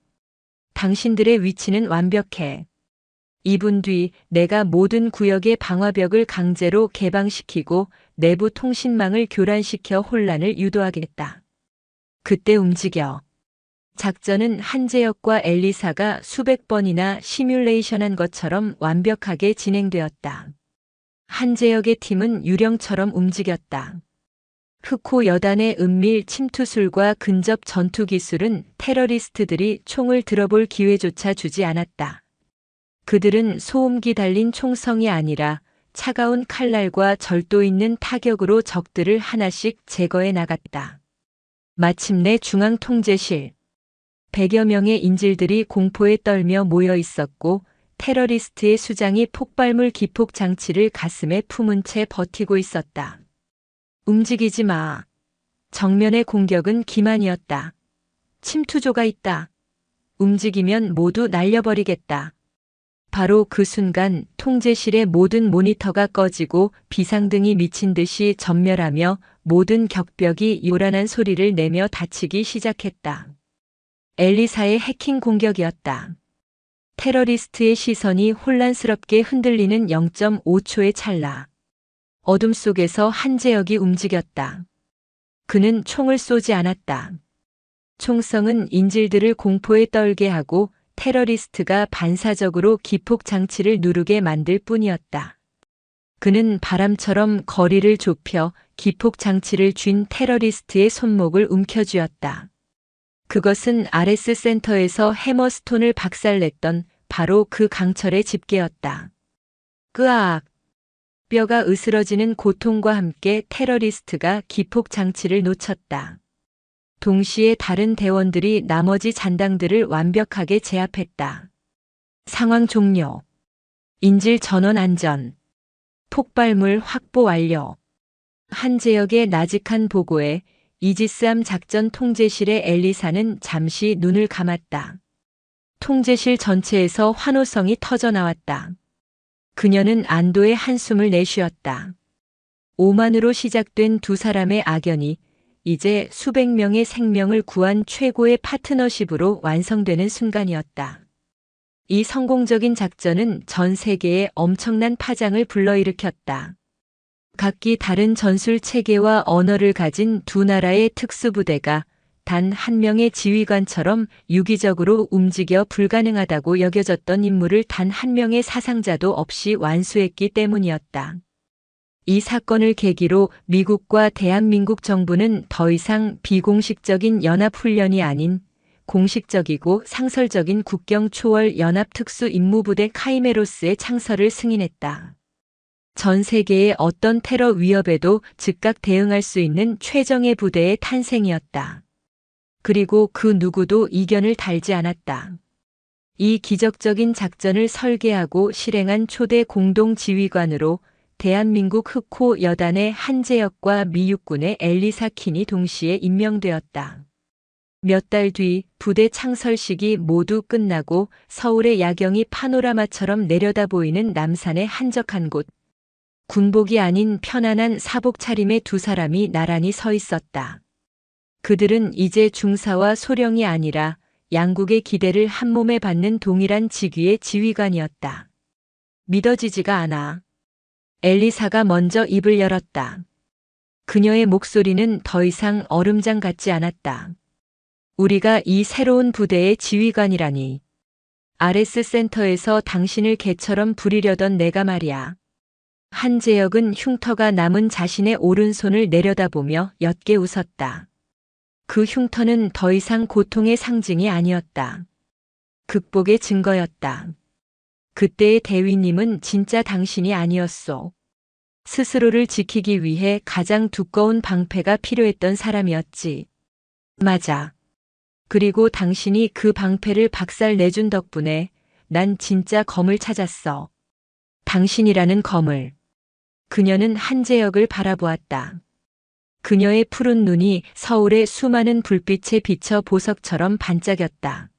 당신들의 위치는 완벽해. 2분 뒤 내가 모든 구역의 방화벽을 강제로 개방시키고 내부 통신망을 교란시켜 혼란을 유도하겠다. 그때 움직여. 작전은 한재혁과 엘리사가 수백 번이나 시뮬레이션한 것처럼 완벽하게 진행되었다. 한재혁의 팀은 유령처럼 움직였다. 흑호 여단의 은밀 침투술과 근접 전투 기술은 테러리스트들이 총을 들어볼 기회조차 주지 않았다. 그들은 소음기 달린 총성이 아니라 차가운 칼날과 절도 있는 타격으로 적들을 하나씩 제거해 나갔다. 마침내 중앙 통제실. 100여 명의 인질들이 공포에 떨며 모여 있었고 테러리스트의 수장이 폭발물 기폭 장치를 가슴에 품은 채 버티고 있었다. 움직이지 마. 정면의 공격은 기만이었다. 침투조가 있다. 움직이면 모두 날려버리겠다. 바로 그 순간 통제실의 모든 모니터가 꺼지고 비상등이 미친 듯이 전멸하며 모든 격벽이 요란한 소리를 내며 닫히기 시작했다. 엘리사의 해킹 공격이었다. 테러리스트의 시선이 혼란스럽게 흔들리는 0.5초의 찰나. 어둠 속에서 한재혁이 움직였다. 그는 총을 쏘지 않았다. 총성은 인질들을 공포에 떨게 하고 테러리스트가 반사적으로 기폭 장치를 누르게 만들 뿐이었다. 그는 바람처럼 거리를 좁혀 기폭 장치를 쥔 테러리스트의 손목을 움켜쥐었다. 그것은 아레스 센터에서 해머스톤을 박살냈던 바로 그 강철의 집게였다. 으악! 뼈가 으스러지는 고통과 함께 테러리스트가 기폭 장치를 놓쳤다. 동시에 다른 대원들이 나머지 잔당들을 완벽하게 제압했다. 상황 종료. 인질 전원 안전. 폭발물 확보 완료. 한재혁의 나직한 보고에 이지스함 작전 통제실의 엘리사는 잠시 눈을 감았다. 통제실 전체에서 환호성이 터져나왔다. 그녀는 안도의 한숨을 내쉬었다. 오만으로 시작된 두 사람의 악연이 이제 수백 명의 생명을 구한 최고의 파트너십으로 완성되는 순간이었다. 이 성공적인 작전은 전 세계에 엄청난 파장을 불러일으켰다. 각기 다른 전술 체계와 언어를 가진 두 나라의 특수부대가 단 한 명의 지휘관처럼 유기적으로 움직여 불가능하다고 여겨졌던 임무를 단 한 명의 사상자도 없이 완수했기 때문이었다. 이 사건을 계기로 미국과 대한민국 정부는 더 이상 비공식적인 연합훈련이 아닌 공식적이고 상설적인 국경 초월 연합특수임무부대 카이메로스의 창설을 승인했다. 전 세계의 어떤 테러 위협에도 즉각 대응할 수 있는 최정예 부대의 탄생이었다. 그리고 그 누구도 이견을 달지 않았다. 이 기적적인 작전을 설계하고 실행한 초대 공동지휘관으로 대한민국 흑호 여단의 한재혁과 미육군의 엘리사 킨이 동시에 임명되었다. 몇 달 뒤 부대 창설식이 모두 끝나고 서울의 야경이 파노라마처럼 내려다 보이는 남산의 한적한 곳, 군복이 아닌 편안한 사복 차림의 두 사람이 나란히 서 있었다. 그들은 이제 중사와 소령이 아니라 양국의 기대를 한 몸에 받는 동일한 직위의 지휘관이었다. 믿어지지가 않아. 엘리사가 먼저 입을 열었다. 그녀의 목소리는 더 이상 얼음장 같지 않았다. 우리가 이 새로운 부대의 지휘관이라니. 아레스 센터에서 당신을 개처럼 부리려던 내가 말이야. 한재혁은 흉터가 남은 자신의 오른손을 내려다보며 옅게 웃었다. 그 흉터는 더 이상 고통의 상징이 아니었다. 극복의 증거였다. 그때의 대위님은 진짜 당신이 아니었소. 스스로를 지키기 위해 가장 두꺼운 방패가 필요했던 사람이었지. 맞아. 그리고 당신이 그 방패를 박살 내준 덕분에 난 진짜 검을 찾았어. 당신이라는 검을. 그녀는 한재혁을 바라보았다. 그녀의 푸른 눈이 서울의 수많은 불빛에 비쳐 보석처럼 반짝였다.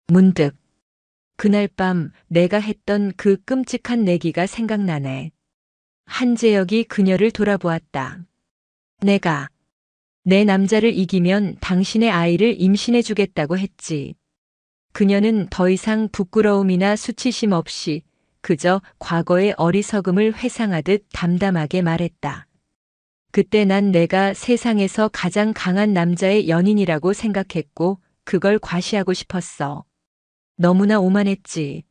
문득 그날 밤 내가 했던 그 끔찍한 내기가 생각나네. 한재혁이 그녀를 돌아보았다. 내가 내 남자를 이기면 당신의 아이를 임신해 주겠다고 했지. 그녀는 더 이상 부끄러움이나 수치심 없이 그저 과거의 어리석음을 회상하듯 담담하게 말했다. 그때 난 내가 세상에서 가장 강한 남자의 연인이라고 생각했고 그걸 과시하고 싶었어. 너무나 오만했지.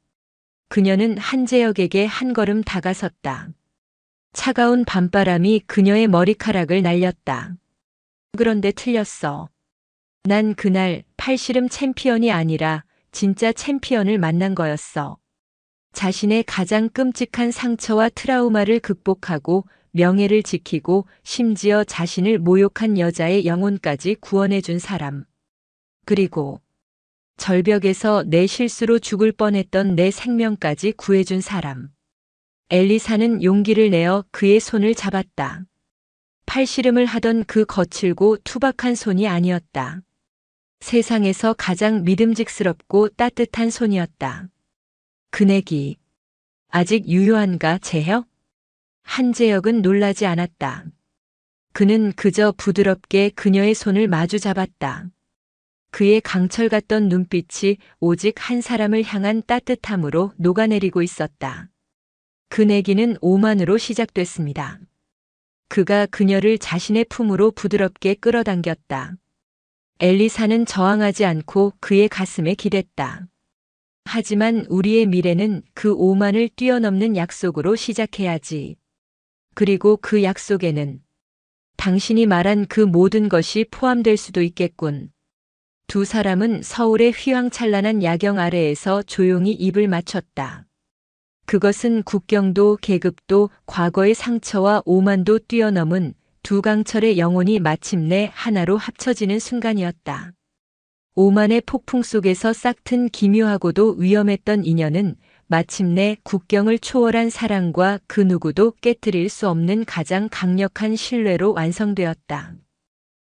그녀는 한재혁에게 한 걸음 다가섰다. 차가운 밤바람이 그녀의 머리카락을 날렸다. 그런데 틀렸어. 난 그날 팔씨름 챔피언이 아니라 진짜 챔피언을 만난 거였어. 자신의 가장 끔찍한 상처와 트라우마를 극복하고 명예를 지키고 심지어 자신을 모욕한 여자의 영혼까지 구원해준 사람. 그리고 절벽에서 내 실수로 죽을 뻔했던 내 생명까지 구해준 사람. 엘리사는 용기를 내어 그의 손을 잡았다. 팔씨름을 하던 그 거칠고 투박한 손이 아니었다. 세상에서 가장 믿음직스럽고 따뜻한 손이었다. 그네기. 아직 유효한가, 재혁? 한재혁은 놀라지 않았다. 그는 그저 부드럽게 그녀의 손을 마주 잡았다. 그의 강철 같던 눈빛이 오직 한 사람을 향한 따뜻함으로 녹아내리고 있었다. 그 내기는 오만으로 시작됐습니다. 그가 그녀를 자신의 품으로 부드럽게 끌어당겼다. 엘리사는 저항하지 않고 그의 가슴에 기댔다. 하지만 우리의 미래는 그 오만을 뛰어넘는 약속으로 시작해야지. 그리고 그 약속에는 당신이 말한 그 모든 것이 포함될 수도 있겠군. 두 사람은 서울의 휘황찬란한 야경 아래에서 조용히 입을 맞췄다. 그것은 국경도 계급도 과거의 상처와 오만도 뛰어넘은 두 강철의 영혼이 마침내 하나로 합쳐지는 순간이었다. 오만의 폭풍 속에서 싹튼 기묘하고도 위험했던 인연은 마침내 국경을 초월한 사랑과 그 누구도 깨트릴 수 없는 가장 강력한 신뢰로 완성되었다.